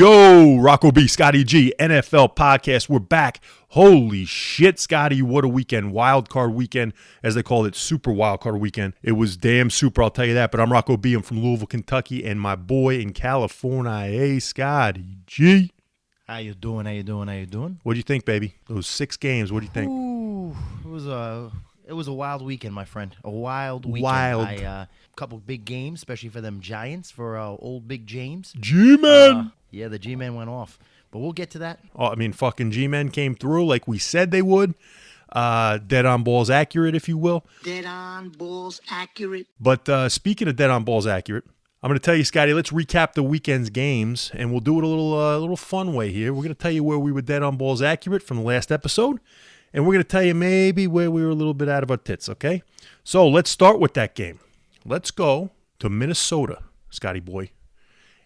Yo, Rocco B, Scotty G, NFL podcast. We're back. Holy shit, Scotty, what a weekend. Wild card weekend, as they call it, super wild card weekend. It was damn super, I'll tell you that. But I'm Rocco B. I'm from Louisville, Kentucky, and my boy in California, hey, Scotty G. How you doing? What do you think, baby? Those 6 games, what do you think? Ooh, it was a wild weekend, my friend. A wild weekend. A couple big games, especially for them Giants, for old Big James. G-Men! Yeah, the G-Men went off. But we'll get to that. Oh, I mean, fucking G-Men came through like we said they would. Dead on balls accurate, if you will. Dead on balls accurate. But speaking of dead on balls accurate, I'm going to tell you, Scotty, let's recap the weekend's games, and we'll do it a little fun way here. We're going to tell you where we were dead on balls accurate from the last episode, and we're going to tell you maybe where we were a little bit out of our tits, okay? So let's start with that game. Let's go to Minnesota, Scotty boy.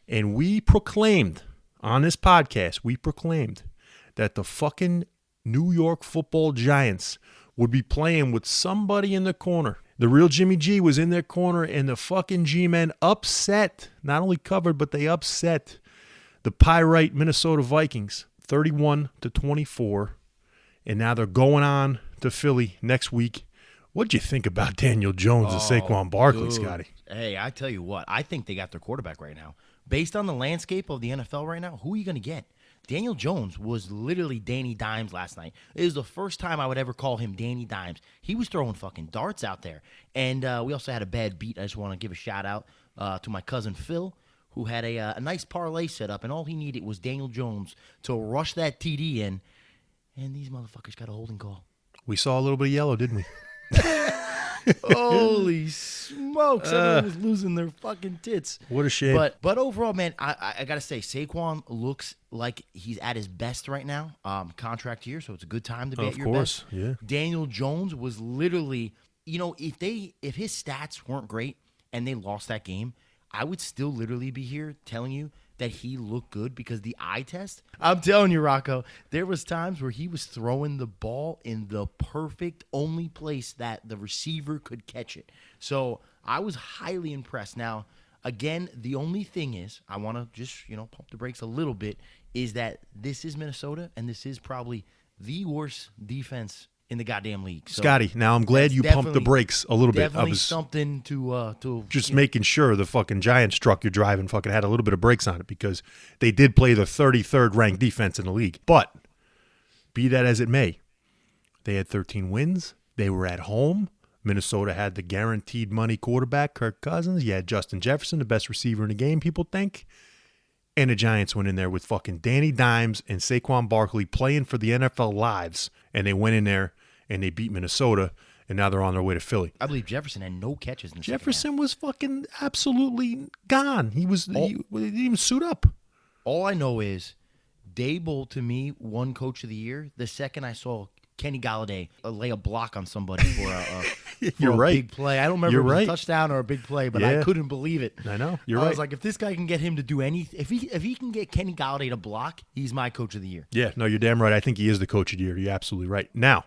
And we proclaimed on this podcast, that the fucking New York football Giants would be playing with somebody in the corner. The real Jimmy G was in their corner, and the fucking G-Men upset, not only covered, but they upset the Pyrite Minnesota Vikings 31-24. And now they're going on to Philly next week. What'd you think about Daniel Jones and Saquon Barkley, Dude. Scotty? Hey, I tell you what, I think they got their quarterback right now. Based on the landscape of the NFL right now, who are you going to get? Daniel Jones was literally Danny Dimes last night. It was the first time I would ever call him Danny Dimes. He was throwing fucking darts out there. And we also had a bad beat. I just want to give a shout out to my cousin Phil, who had a nice parlay set up, and all he needed was Daniel Jones to rush that TD in, and these motherfuckers got a holding call. We saw a little bit of yellow, didn't we? Holy smokes! Everyone was losing their fucking tits. What a shame. But overall, man, I gotta say, Saquon looks like he's at his best right now. Contract year, so it's a good time to be at your best. Of course, yeah. Daniel Jones was literally, if his stats weren't great and they lost that game, I would still literally be here telling you that he looked good because the eye test. I'm telling you, Rocco, there was times where he was throwing the ball in the perfect only place that the receiver could catch it. So I was highly impressed. Now, again, the only thing is, I want to just, pump the brakes a little bit, is that this is Minnesota, and this is probably the worst defense in the goddamn league. So Scotty, now I'm glad you pumped the brakes a little bit. Definitely I was something to just making sure the fucking Giants truck you're driving fucking had a little bit of brakes on it, because they did play the 33rd ranked defense in the league. But be that as it may, they had 13 wins. They were at home. Minnesota had the guaranteed money quarterback, Kirk Cousins. You had Justin Jefferson, the best receiver in the game, people think. And the Giants went in there with fucking Danny Dimes and Saquon Barkley playing for the NFL lives. And they went in there and they beat Minnesota. And now they're on their way to Philly. I believe Jefferson had no catches in the Jefferson was fucking absolutely gone. He didn't even suit up. All I know is Dable, to me, won Coach of the Year the second I saw Kenny Galladay lay a block on somebody for a big play. I don't remember if it was a touchdown or a big play, but I couldn't believe it. I know. You're right. I was like, if this guy can get him to do anything, if he can get Kenny Galladay to block, he's my Coach of the Year. Yeah, no, you're damn right. I think he is the Coach of the Year. You're absolutely right. Now,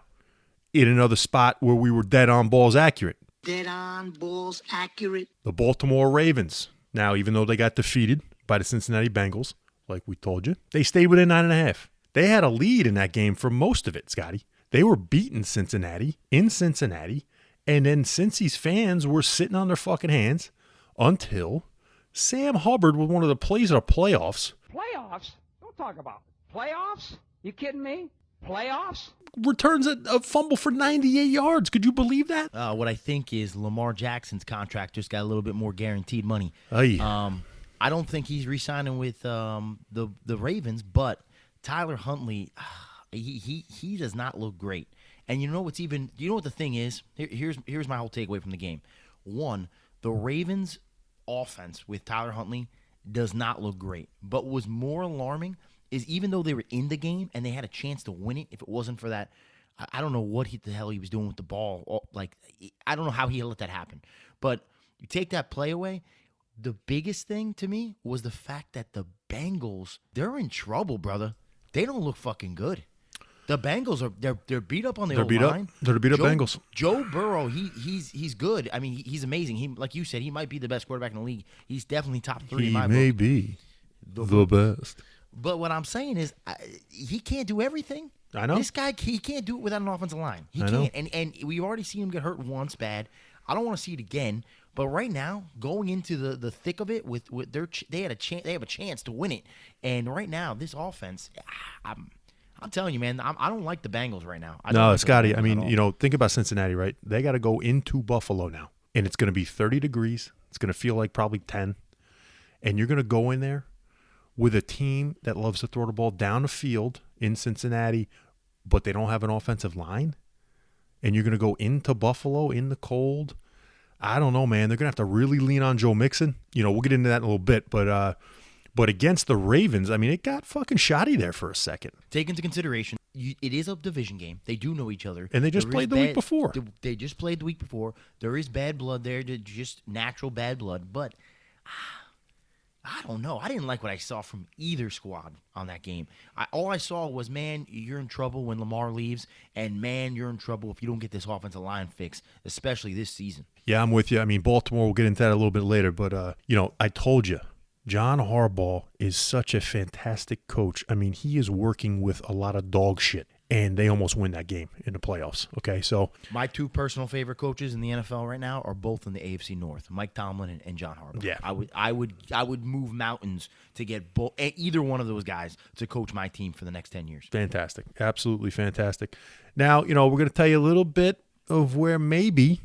in another spot where we were dead on balls accurate. Dead on balls accurate. The Baltimore Ravens. Now, even though they got defeated by the Cincinnati Bengals, like we told you, they stayed within 9.5. They had a lead in that game for most of it, Scotty. They were beating Cincinnati in Cincinnati, and then Cincy's fans were sitting on their fucking hands until Sam Hubbard, with one of the plays of the playoffs. Playoffs? Don't talk about playoffs. You kidding me? Playoffs? Returns a fumble for 98 yards. Could you believe that? What I think is Lamar Jackson's contract just got a little bit more guaranteed money. Aye. I don't think he's re-signing with the Ravens, but Tyler Huntley, he does not look great. And you know what the thing is? Here's my whole takeaway from the game. One, the Ravens offense with Tyler Huntley does not look great. But what was more alarming is even though they were in the game and they had a chance to win it, if it wasn't for that, I don't know what the hell he was doing with the ball. I don't know how he let that happen. But you take that play away, the biggest thing to me was the fact that the Bengals, they're in trouble, brother. They don't look fucking good. The Bengals they're beat up on the O-line. They're the beat up Bengals. Joe Burrow, he's good. I mean, he's amazing. He, like you said, he might be the best quarterback in the league. He's definitely top 3 in my book. He may be the best. But what I'm saying is, he can't do everything. I know. This guy, he can't do it without an offensive line. He I can't. know. And we've already seen him get hurt once bad. I don't want to see it again. But right now, going into the thick of it, with they have a chance to win it. And right now, this offense, I'm telling you, man, I don't like the Bengals right now. No, Scotty, I mean, think about Cincinnati, right? They got to go into Buffalo now, and it's going to be 30 degrees. It's going to feel like probably 10. And you're going to go in there with a team that loves to throw the ball down the field in Cincinnati, but they don't have an offensive line. And you're going to go into Buffalo in the cold. I don't know, man. They're going to have to really lean on Joe Mixon. We'll get into that in a little bit, but against the Ravens, I mean, it got fucking shoddy there for a second. Take into consideration, it is a division game. They do know each other. And they just played the week before. They just played the week before. There is bad blood there, just natural bad blood. But I don't know. I didn't like what I saw from either squad on that game. All I saw was, man, you're in trouble when Lamar leaves, and, man, you're in trouble if you don't get this offensive line fixed, especially this season. Yeah, I'm with you. I mean, Baltimore, we'll get into that a little bit later. But, I told you, John Harbaugh is such a fantastic coach. I mean, he is working with a lot of dog shit, and they almost win that game in the playoffs. Okay, so my two personal favorite coaches in the NFL right now are both in the AFC North: Mike Tomlin and John Harbaugh. Yeah, I would move mountains to get either one of those guys to coach my team for the next 10 years. Fantastic, absolutely fantastic. Now, we're going to tell you a little bit of where maybe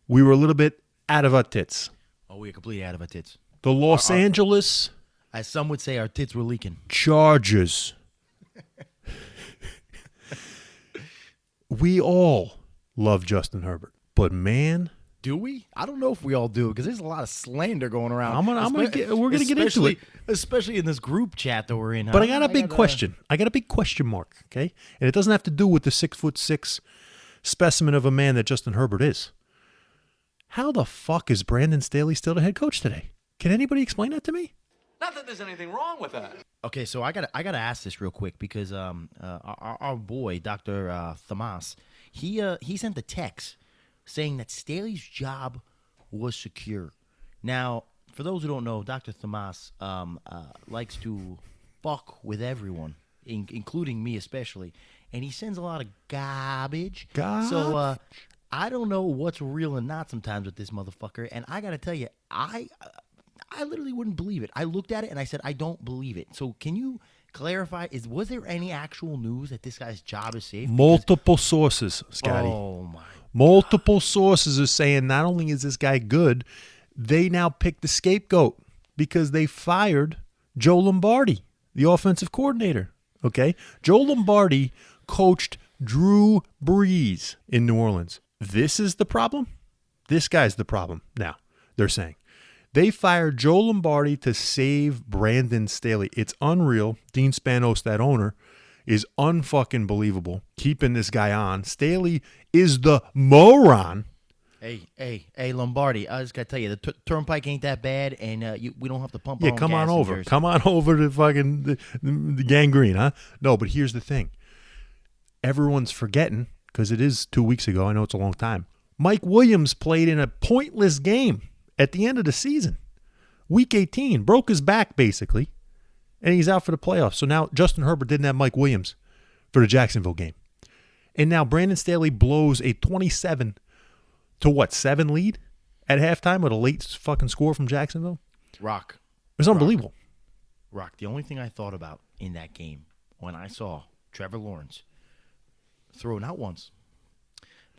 we were a little bit out of our tits. Oh, we are completely out of our tits. The Los Angeles, as some would say, our tits were leaking. Chargers. We all love Justin Herbert, but man, do we? I don't know if we all do, because there's a lot of slander going around. We're gonna get into it, especially in this group chat that we're in. But I got a big question. I got a big question mark. Okay, and it doesn't have to do with the 6'6" specimen of a man that Justin Herbert is. How the fuck is Brandon Staley still the head coach today? Can anybody explain that to me? Not that there's anything wrong with that. Okay, so I gotta ask this real quick, because our boy Dr. Thomas, he sent a text saying that Staley's job was secure. Now, for those who don't know, Dr. Thomas likes to fuck with everyone, including me especially, and he sends a lot of garbage. So I don't know what's real and not sometimes with this motherfucker, and I gotta tell you, I literally wouldn't believe it. I looked at it and I said, I don't believe it. So can you clarify, was there any actual news that this guy's job is safe? Multiple sources, Scotty. Oh, my. Multiple sources are saying not only is this guy good, they now picked the scapegoat because they fired Joe Lombardi, the offensive coordinator. Okay? Joe Lombardi coached Drew Brees in New Orleans. This is the problem? This guy's the problem now, they're saying. They fired Joe Lombardi to save Brandon Staley. It's unreal. Dean Spanos, that owner, is unfucking believable. Keeping this guy on. Staley is the moron. Hey, Lombardi, I just got to tell you, the turnpike ain't that bad, and we don't have to pump our own come gas on in over. Jersey. Come on over to fucking the gangrene, huh? No, but here's the thing. Everyone's forgetting, because it is 2 weeks ago. I know it's a long time. Mike Williams played in a pointless game at the end of the season. Week 18, broke his back basically, and he's out for the playoffs. So now Justin Herbert didn't have Mike Williams for the Jacksonville game. And now Brandon Staley blows a 27 to 7 lead at halftime with a late fucking score from Jacksonville. Rock. It was unbelievable. Rock, the only thing I thought about in that game when I saw Trevor Lawrence throw not once,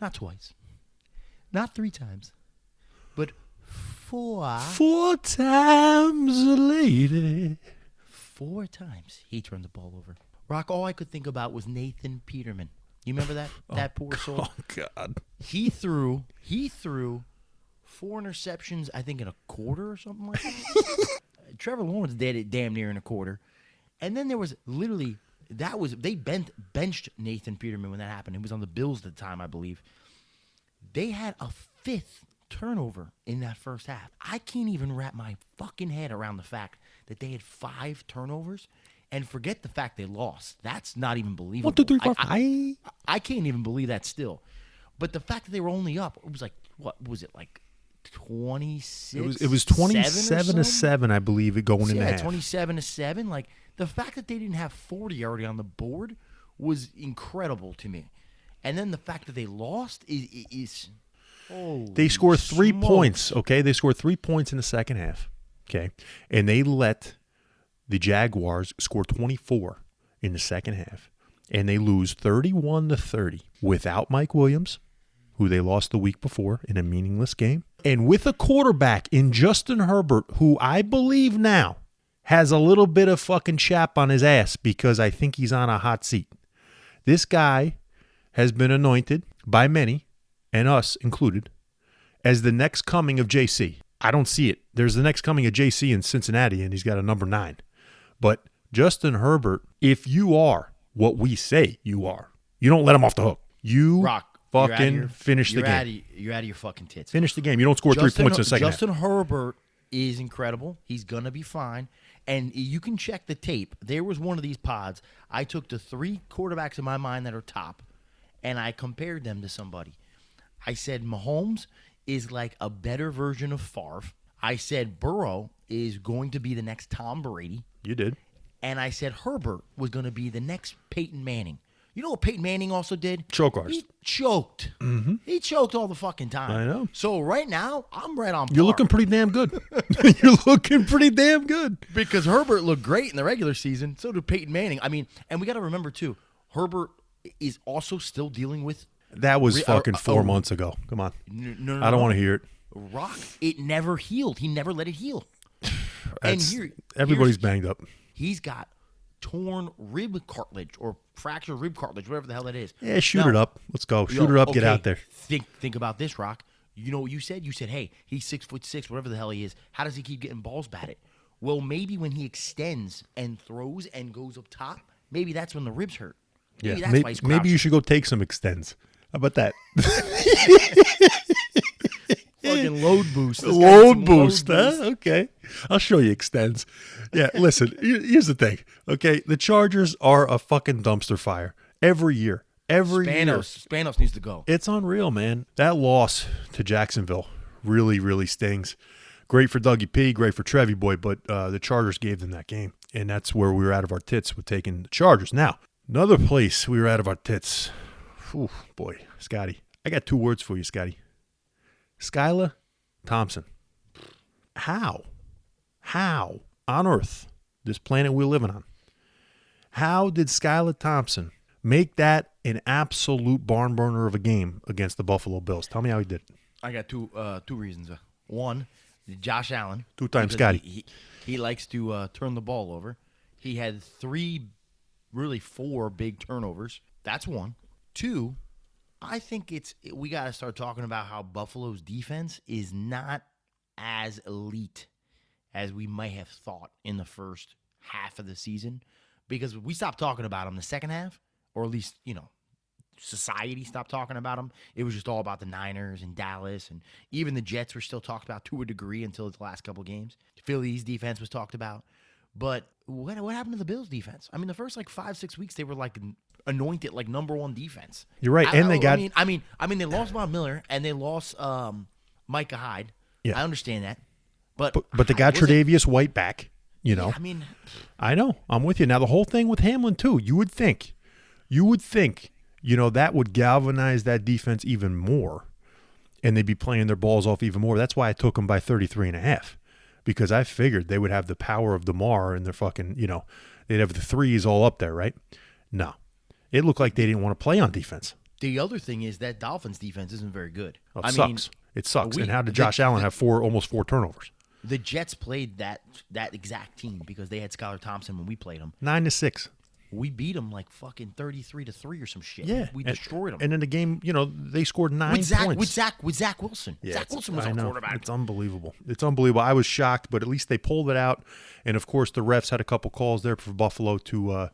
not twice, not 3 times, but 4 times a lady. 4 times he turned the ball over. Rock, all I could think about was Nathan Peterman. You remember that? That poor soul? Oh, God. He threw 4 interceptions, I think, in a quarter or something like that. Trevor Lawrence did it damn near in a quarter. And then there was literally, they benched Nathan Peterman when that happened. He was on the Bills at the time, I believe. They had a 5th turnover in that first half. I can't even wrap my fucking head around the fact that they had 5 turnovers, and forget the fact they lost. That's not even believable. 1, 2, 3, 4, 5. I can't even believe that still. But the fact that they were only up, it was like, what was it, like 26? It was 27 to 7, I believe, it going in the half. 27 to 7. Like The fact that they didn't have 40 already on the board was incredible to me. And then the fact that they lost is they scored 3 smokes. points, okay? They scored 3 points in the second half, okay? And they let the Jaguars score 24 in the second half. And they lose 31-30 without Mike Williams, who they lost the week before in a meaningless game, and with a quarterback in Justin Herbert, who I believe now has a little bit of fucking chap on his ass because I think he's on a hot seat. This guy has been anointed by many, and us included, as the next coming of JC. I don't see it. There's the next coming of JC in Cincinnati, and he's got a number 9. But Justin Herbert, if you are what we say you are, you don't let him off the hook. You fucking finish the game. You're out of your fucking tits. Finish the game. You don't score 3 points in the second half. Justin Herbert is incredible. He's going to be fine. And you can check the tape. There was one of these pods. I took the 3 quarterbacks in my mind that are top, and I compared them to somebody. I said Mahomes is like a better version of Favre. I said Burrow is going to be the next Tom Brady. You did. And I said Herbert was going to be the next Peyton Manning. You know what Peyton Manning also did? Choke artist. He choked. Mm-hmm. He choked all the fucking time. I know. So right now, I'm right on par. You're looking pretty damn good. You're looking pretty damn good. Because Herbert looked great in the regular season. So did Peyton Manning. I mean, and we got to remember, too, Herbert is also still dealing with... That was fucking 4 months ago. Come on. No, I don't want to hear it. Rock, it never healed. He never let it heal. And everybody's banged up. He's got torn rib cartilage or fractured rib cartilage, whatever the hell that is. Yeah, shoot it up. Let's go. Shoot it up. Get out there. Think about this, Rock. You know what you said? You said, hey, he's 6'6", whatever the hell he is. How does he keep getting balls batted? Well, maybe when he extends and throws and goes up top, maybe that's when the ribs hurt. Maybe that's why he's maybe you should go take some extends. How about that? Fucking load boost. Load boost, huh? Okay. I'll show you extends. Yeah, listen, here's the thing, okay? The Chargers are a fucking dumpster fire every year. Spanos needs to go. It's unreal, man. That loss to Jacksonville really, really stings. Great for Dougie P, great for Trevi Boy, but the Chargers gave them that game, and that's where we were out of our tits with taking the Chargers. Now, another place we were out of our tits. Ooh, boy, Scotty. I got 2 words for you, Scotty. Skylar Thompson. How on earth, this planet we're living on, how did Skylar Thompson make that an absolute barn burner of a game against the Buffalo Bills? Tell me how he did it. I got two reasons. One, Josh Allen. 2-time Scotty. He likes to turn the ball over. He had 4 big turnovers. That's one. 2, I think we got to start talking about how Buffalo's defense is not as elite as we might have thought in the first half of the season, because we stopped talking about them the second half, or at least, society stopped talking about them. It was just all about the Niners and Dallas, and even the Jets were still talked about to a degree until the last couple games. Philly's defense was talked about. But what happened to the Bills' defense? I mean, the first 5-6 weeks they were anointed number 1 defense. You're right, and they got. I mean, they lost Von Miller and they lost Micah Hyde. Yeah. I understand that, but they got Tre'Davious White back. Yeah, I mean, I know. I'm with you. Now the whole thing with Hamlin too. You would think, that would galvanize that defense even more, and they'd be playing their balls off even more. That's why I took them by 33.5. Because I figured they would have the power of DeMar and their fucking, they'd have the threes all up there, right? No. It looked like they didn't want to play on defense. The other thing is that Dolphins defense isn't very good. Oh, it sucks. And how did Josh Allen have almost 4 turnovers? The Jets played that exact team because they had Skylar Thompson when we played them. 9-6. We beat them fucking 33-3 or some shit. Yeah. We destroyed them. And in the game, they scored 9 points. With Zach Wilson. Yeah, Zach Wilson was our quarterback. It's unbelievable. I was shocked, but at least they pulled it out. And, of course, the refs had a couple calls there for Buffalo to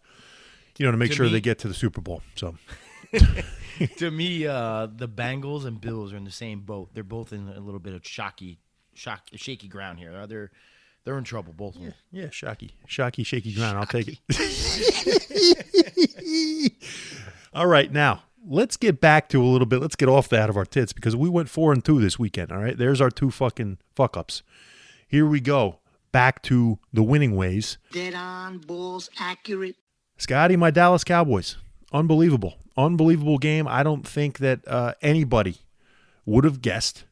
make sure they get to the Super Bowl. So, to me, the Bengals and Bills are in the same boat. They're both in a little bit of shaky ground here. They're in trouble, both of them. Yeah, shaky ground. I'll take it. All right, now let's get back to a little bit. Let's get off that of our tits because we went 4-2 this weekend. All right, there's our 2 fucking fuck ups. Here we go. back to the winning ways. Dead on, balls accurate. Scotty, my Dallas Cowboys. Unbelievable. Unbelievable game. I don't think that anybody would have guessed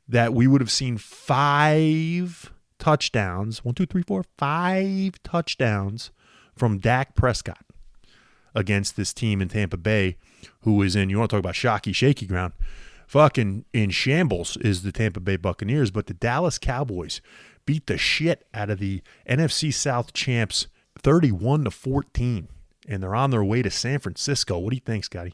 that we would have seen 5 touchdowns. 1, 2, 3, 4, 5 touchdowns from Dak Prescott against this team in Tampa Bay, who is in, you want to talk about shaky ground, fucking in shambles is the Tampa Bay Buccaneers, but the Dallas Cowboys beat the shit out of the NFC South champs 31-14, and they're on their way to San Francisco. What do you think, Scotty?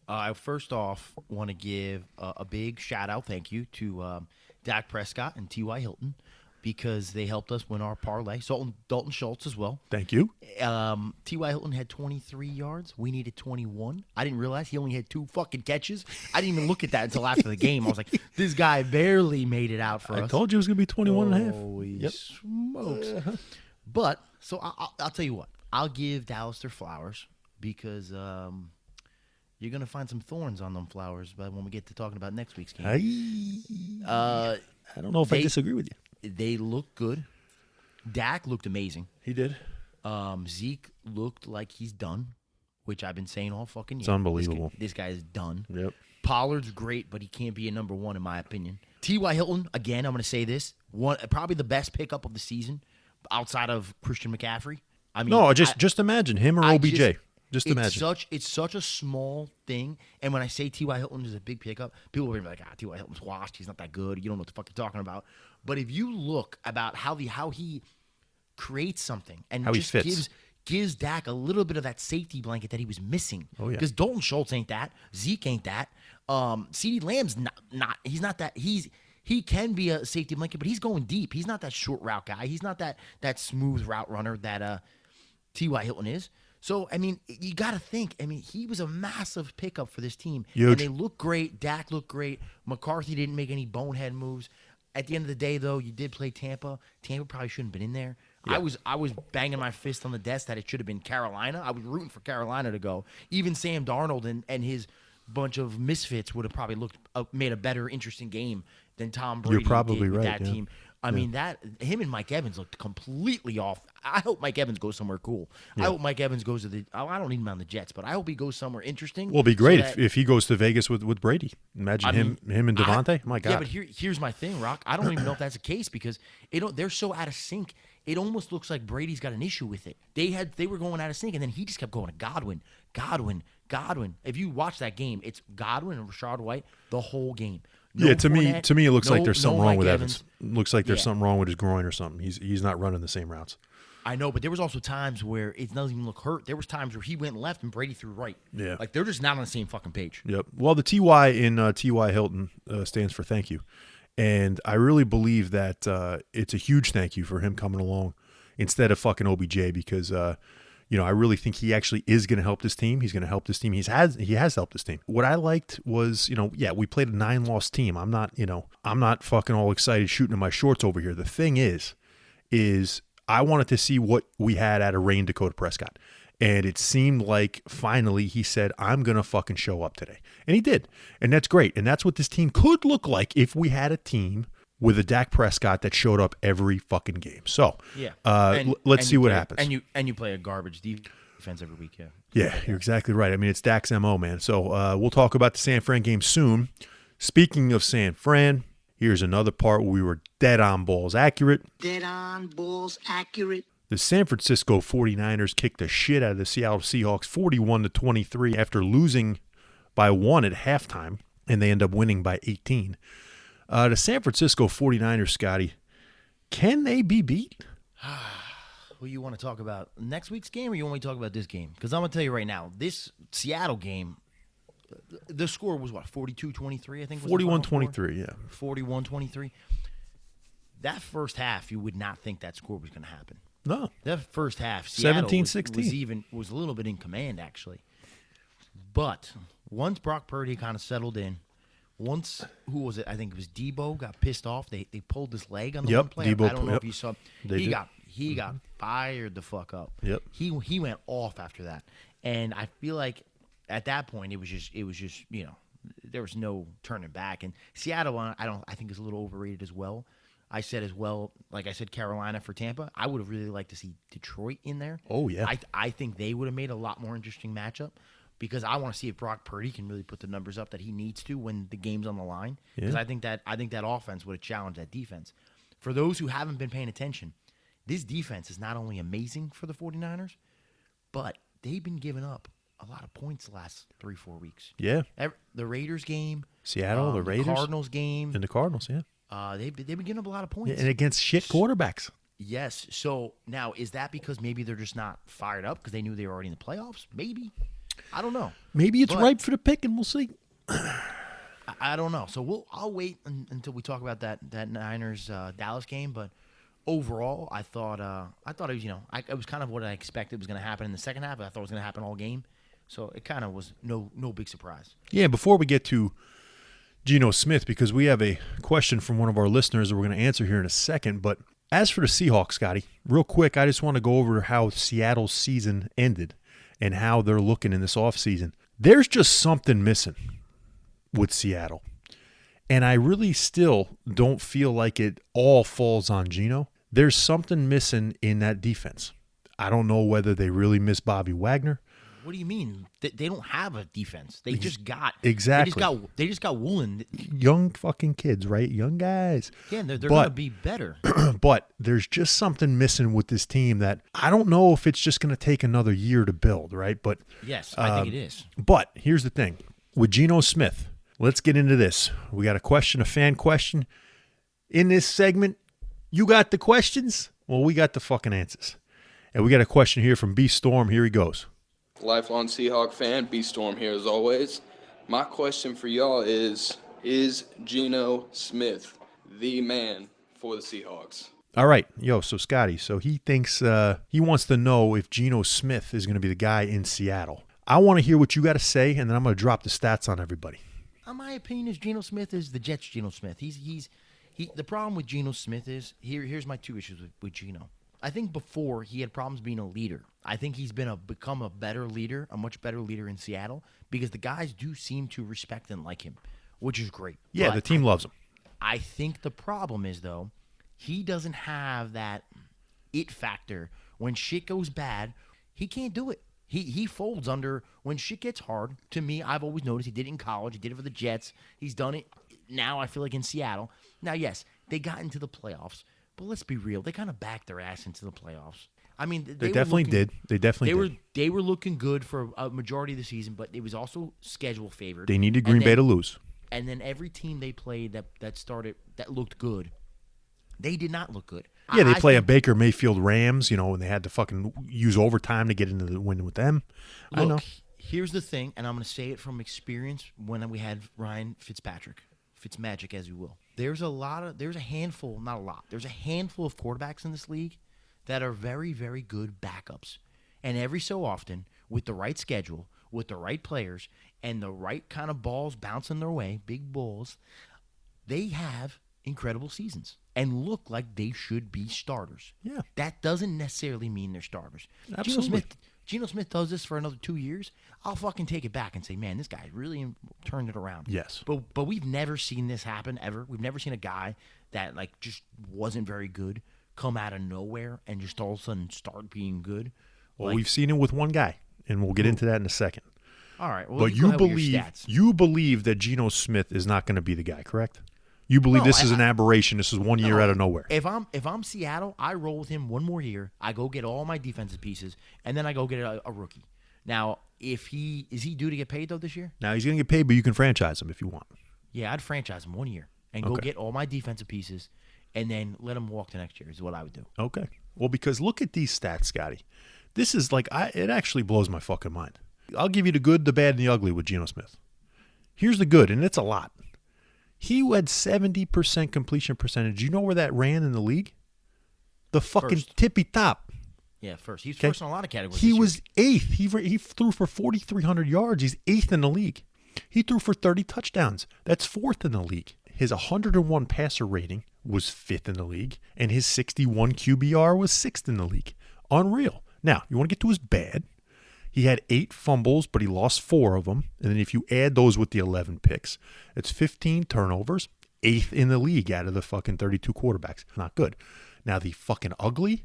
I first off want to give a big shout-out, thank you, to Dak Prescott and T.Y. Hilton, because they helped us win our parlay. Dalton Schultz as well. Thank you. T.Y. Hilton had 23 yards. We needed 21. I didn't realize he only had 2 fucking catches. I didn't even look at that until after the game. I was like, this guy barely made it out for us. I told you it was going to be 21 and a half. Holy smokes. But, so I'll tell you what. I'll give Dallas their flowers because you're going to find some thorns on them flowers when we get to talking about next week's game. I don't know if I disagree with you. They look good. Dak looked amazing. He did. Zeke looked like he's done, which I've been saying all fucking year. It's unbelievable. This guy is done. Yep. Pollard's great, but he can't be a number 1 in my opinion. T.Y. Hilton, again, I'm going to say this, probably the best pickup of the season outside of Christian McCaffrey. I mean, No, just imagine him or OBJ. Just imagine. It's such a small thing, and when I say T.Y. Hilton is a big pickup, people will be like, T.Y. Hilton's washed. He's not that good. You don't know what the fuck you're talking about. But if you look about how he creates something and how just he fits. gives Dak a little bit of that safety blanket that he was missing. Oh, yeah. Because Dalton Schultz ain't that. Zeke ain't that. CeeDee Lamb's not. He's not that. He can be a safety blanket, but he's going deep. He's not that short route guy. He's not that smooth route runner that T.Y. Hilton is. So, I mean, you got to think. I mean, he was a massive pickup for this team. Huge. And they look great. Dak looked great. McCarthy didn't make any bonehead moves. At the end of the day, though, you did play Tampa. Tampa probably shouldn't have been in there. Yeah. I was banging my fist on the desk that it should have been Carolina. I was rooting for Carolina to go. Even Sam Darnold and his bunch of misfits would have probably made a better, interesting game than Tom Brady You're probably did with right, that yeah. team. I mean, him and Mike Evans looked completely off. I hope Mike Evans goes somewhere cool. Yeah. I hope Mike Evans goes to I don't need him on the Jets, but I hope he goes somewhere interesting. Well, it'd be great if he goes to Vegas with Brady. Imagine him and Devontae. My God. Yeah, but here's my thing, Rock. I don't even know if that's the case because they're so out of sync. It almost looks like Brady's got an issue with it. They were going out of sync, and then he just kept going to Godwin. If you watch that game, it's Godwin and Rashad White the whole game. No to Fournette, me, it looks like there's something wrong Mike with Evans. Evans. Looks like there's something wrong with his groin or something. He's not running the same routes. I know, but there was also times where it doesn't even look hurt. There was times where he went left and Brady threw right. Yeah. Like, they're just not on the same fucking page. Yep. Well, the TY in T.Y. Hilton stands for thank you. And I really believe that it's a huge thank you for him coming along instead of fucking OBJ because, I really think he actually is going to help this team. He's going to help this team. He has helped this team. What I liked was, we played a 9-loss team. I'm not fucking all excited shooting in my shorts over here. The thing is I wanted to see what we had out of Rain Dakota Prescott. And it seemed like finally he said, I'm going to fucking show up today. And he did. And that's great. And that's what this team could look like if we had a team with a Dak Prescott that showed up every fucking game. So let's see what happens. And you play a garbage defense every week, yeah. Yeah, you're exactly right. I mean, it's Dak's MO, man. So we'll talk about the San Fran game soon. Speaking of San Fran, here's another part where we were dead on balls accurate. Dead on, balls accurate. The San Francisco 49ers kicked the shit out of the Seattle Seahawks 41-23 after losing by 1 at halftime, and they end up winning by 18. The San Francisco 49ers, Scotty, can they be beat? Well, you want to talk about next week's game or you want me to talk about this game? Because I'm going to tell you right now, this Seattle game, the score was what, 42-23, I think? 41-23, yeah. 41-23. That first half, you would not think that score was going to happen. No. That first half, Seattle 17-16. was a little bit in command, actually. But once Brock Purdy kind of settled in, once, who was it? I think it was Debo got pissed off. They pulled his leg on the one play. Debo, I don't know if you saw. He got Mm-hmm. fired the fuck up. Yep. He went off after that, and I feel like at that point it was just there was no turning back. And Seattle, I think is a little overrated as well. I said as well, like I said, Carolina for Tampa. I would have really liked to see Detroit in there. Oh, yeah. I think they would have made a lot more interesting matchup because I want to see if Brock Purdy can really put the numbers up that he needs to when the game's on the line. Because Yeah. I think that offense would have challenged that defense. For those who haven't been paying attention, this defense is not only amazing for the 49ers, but they've been giving up a lot of points the last 3-4 weeks. Yeah. The Raiders game, Seattle, the Raiders. Cardinals game, And the Cardinals, yeah. they've been giving up a lot of points. And against shit quarterbacks. Yes. So now, is that because maybe they're just not fired up because they knew they were already in the playoffs? Maybe. I don't know. Maybe it's But- ripe for the pick, and we'll see. I don't know. So I'll wait until we talk about that Niners Dallas game. But overall, I thought it was it was kind of what I expected was going to happen in the second half. I thought it was going to happen all game. So it kind of was no big surprise. Yeah, before we get to Geno Smith, because we have a question from one of our listeners that we're going to answer here in a second. But as for the Seahawks, Scotty, real quick, I just want to go over how Seattle's season ended and how they're looking in this offseason. There's just something missing with Seattle. And I really still don't feel like it all falls on Geno. There's something missing in that defense. I don't know whether they really miss Bobby Wagner. What do you mean? They don't have a defense. They just got Exactly. They just got Woolen. Young fucking kids, right? Young guys. Yeah, they're But- going to be better. But there's just something missing with this team that I don't know if it's just going to take another year to build, right? But Yes, I think it is. But here's the thing. With Geno Smith, let's get into this. We got a fan question. In this segment, you got the questions? Well, we got the fucking answers. And we got a question here from B Storm. Here he goes. Lifelong Seahawk fan, B Storm here as always. My question for y'all is Geno Smith the man for the Seahawks? All right. Yo, so Scotty, so he thinks he wants to know if Geno Smith is going to be the guy in Seattle. I want to hear what you got to say, and then I'm going to drop the stats on everybody. My opinion is Geno Smith is the Jets' Geno Smith. The problem with Geno Smith is here's my two issues with Geno. I think before he had problems being a leader. I think he's become a better leader, a much better leader in Seattle because the guys do seem to respect and like him, which is great. Yeah, But the team loves him. I think the problem is, though, he doesn't have that it factor. When shit goes bad, he can't do it. He folds under when shit gets hard. To me, I've always noticed he did it in college. He did it for the Jets. He's done it now, I feel like, in Seattle. Now, yes, they got into the playoffs, but let's be real. They kind of backed their ass into the playoffs. I mean, They definitely did. They definitely did. They were looking good for a majority of the season, but it was also schedule favored. They needed Green Bay to lose. And then every team they played that looked good, they did not look good. Yeah, they I play a think- Baker Mayfield Rams, and they had to fucking use overtime to get into the win with them. I know. Look, here's the thing, and I'm going to say it from experience when we had Ryan Fitzmagic, as you will. There's a handful, not a lot, there's a handful of quarterbacks in this league that are very, very good backups. And every so often, with the right schedule, with the right players, and the right kind of balls bouncing their way, big balls, they have incredible seasons and look like they should be starters. Yeah. That doesn't necessarily mean they're starters. Absolutely. Geno Smith does this for another 2 years, I'll fucking take it back and say, man, this guy really turned it around. Yes. But we've never seen this happen ever. We've never seen a guy that just wasn't very good come out of nowhere and just all of a sudden start being good. Well, we've seen it with one guy, and we'll get into that in a second. All right. Well, But go you ahead with your believe stats. that Geno Smith is not going to be the guy, correct? You believe No, this is an aberration. This is 1 year out of nowhere. If I'm Seattle, I roll with him one more year. I go get all my defensive pieces, and then I go get a rookie. Now, is he due to get paid though this year? Now he's going to get paid, but you can franchise him if you want. Yeah, I'd franchise him 1 year and go Okay. get all my defensive pieces, and then let him walk to next year. Is what I would do. Okay. Well, because look at these stats, Scotty. This is it actually blows my fucking mind. I'll give you the good, the bad, and the ugly with Geno Smith. Here's the good, and it's a lot. He had 70% completion percentage. You know where that ran in the league? The fucking First. tippy top. Yeah, first. He's Okay. first in a lot of categories. He this year. was eighth. He threw for 4,300 yards. He's eighth in the league. He threw for 30 touchdowns. That's fourth in the league. His 101 passer rating was fifth in the league, and his 61 QBR was sixth in the league. Unreal. Now, you want to get to his bad. He had 8 fumbles, but he lost 4 of them. And then if you add those with the 11 picks, it's 15 turnovers, 8th in the league out of the fucking 32 quarterbacks. Not good. Now, the fucking ugly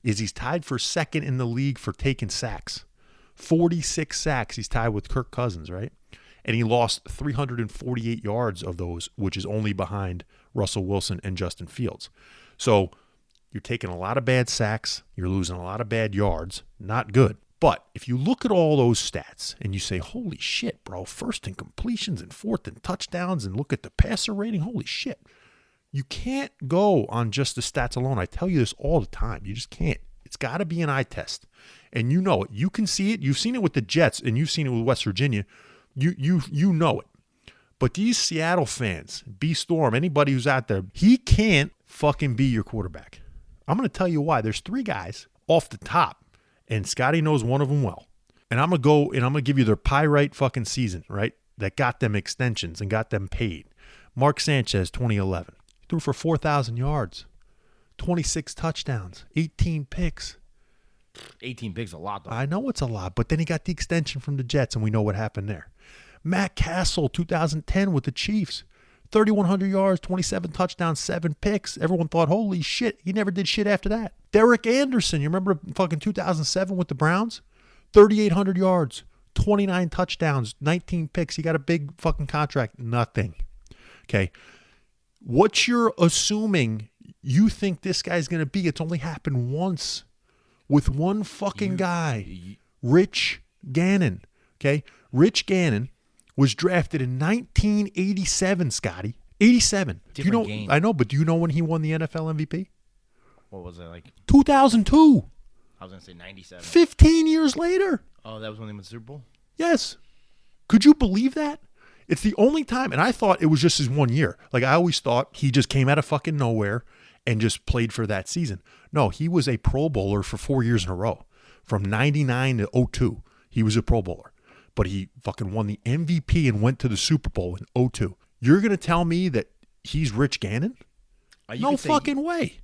is he's tied for 2nd in the league for taking sacks. 46 sacks. He's tied with Kirk Cousins, right? And he lost 348 yards of those, which is only behind Russell Wilson and Justin Fields. So you're taking a lot of bad sacks. You're losing a lot of bad yards. Not good. But if you look at all those stats and you say, holy shit, bro, 1st in completions and 4th in touchdowns, and look at the passer rating, holy shit. You can't go on just the stats alone. I tell you this all the time. You just can't. It's got to be an eye test. And you know it. You can see it. You've seen it with the Jets, and you've seen it with West Virginia. You know it. But these Seattle fans, B-Storm, anybody who's out there, he can't fucking be your quarterback. I'm going to tell you why. There's 3 guys off the top, and Scotty knows one of them well. And I'm going to go and I'm going to give you their pyrite fucking season, right, that got them extensions and got them paid. Mark Sanchez, 2011. He threw for 4,000 yards, 26 touchdowns, 18 picks. 18 picks a lot, though. I know it's a lot, but then he got the extension from the Jets, and we know what happened there. Matt Castle, 2010 with the Chiefs. 3,100 yards, 27 touchdowns, 7 picks. Everyone thought, holy shit, he never did shit after that. Derek Anderson, you remember fucking 2007 with the Browns? 3,800 yards, 29 touchdowns, 19 picks. He got a big fucking contract. Nothing. Okay. What you're assuming you think this guy's going to be, it's only happened once with one fucking guy, Rich Gannon. Okay. Rich Gannon was drafted in 1987, Scotty. 87. Different game. I know, but do you know when he won the NFL MVP? What was it, like? 2002. I was going to say 97. 15 years later. Oh, that was when they went to the Super Bowl? Yes. Could you believe that? It's the only time, and I thought it was just his 1 year. Like, I always thought he just came out of fucking nowhere and just played for that season. No, he was a Pro Bowler for 4 years in a row. From 99 to 02, he was a Pro Bowler. But he fucking won the MVP and went to the Super Bowl in 02. You're going to tell me that he's Rich Gannon? No fucking way.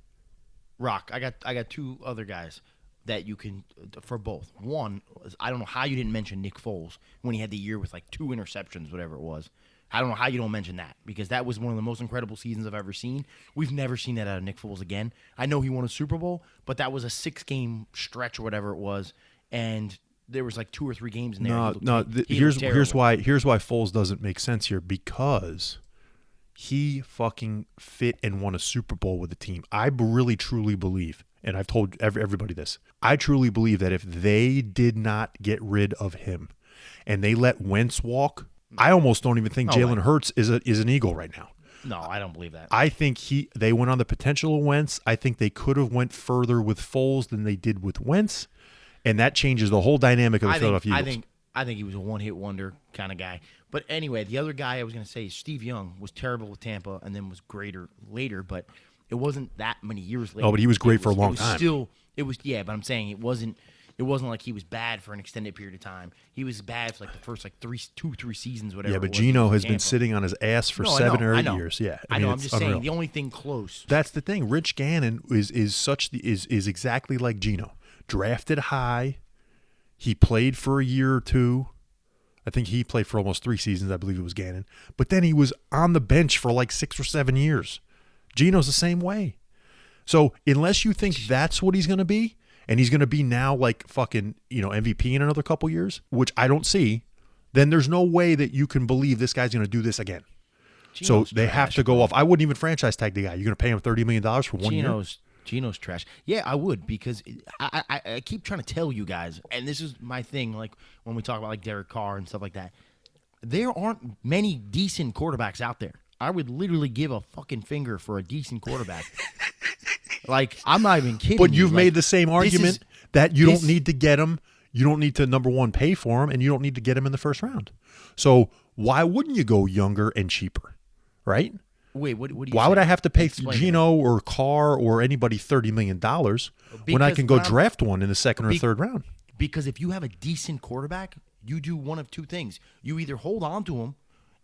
Rock, I got 2 other guys that you can, for both. One, I don't know how you didn't mention Nick Foles when he had the year with like 2 interceptions, whatever it was. I don't know how you don't mention that, because that was one of the most incredible seasons I've ever seen. We've never seen that out of Nick Foles again. I know he won a Super Bowl, but that was a 6-game stretch or whatever it was, and there was like 2 or 3 games in there. Here's why Foles doesn't make sense here, because he fucking fit and won a Super Bowl with the team. I really truly believe, and I've told everybody this, I truly believe that if they did not get rid of him and they let Wentz walk, I almost don't even think Jalen Hurts is an Eagle right now. No, I don't believe that. I think they went on the potential of Wentz. I think they could have went further with Foles than they did with Wentz, and that changes the whole dynamic of the Philadelphia Eagles. I think he was a one-hit wonder kind of guy. But anyway, the other guy I was going to say, Steve Young, was terrible with Tampa and then was greater later, but it wasn't that many years later. Oh, but he was great for a long time. But I'm saying it wasn't like he was bad for an extended period of time. He was bad for like the first like 2-3 seasons, whatever. Yeah, but Geno has been sitting on his ass for 7 or 8 years. Yeah, I know. I'm just saying the only thing close. That's the thing. Rich Gannon is exactly like Geno. Drafted high. He played for a year or 2. I think he played for almost 3 seasons. I believe it was Gannon. But then he was on the bench for like 6 or 7 years. Geno's the same way. So unless you think that's what he's going to be, and he's going to be now like fucking, MVP in another couple years, which I don't see, then there's no way that you can believe this guy's going to do this again. Geno's so they have to go off. I wouldn't even franchise tag the guy. You're going to pay him $30 million for 1 year? Geno's trash. Yeah, I would, because I keep trying to tell you guys, and this is my thing, like when we talk about like Derek Carr and stuff like that, there aren't many decent quarterbacks out there. I would literally give a fucking finger for a decent quarterback. Like, I'm not even kidding. But you've made the same argument that you don't need to get him. You don't need to, number one, pay for him, and you don't need to get him in the first round. So why wouldn't you go younger and cheaper, right? Wait, what do you Why say? would I have to pay Explain Geno or Carr or anybody $30 million when I can go draft one in the second or third round? Because if you have a decent quarterback, you do one of 2 things. You either hold on to him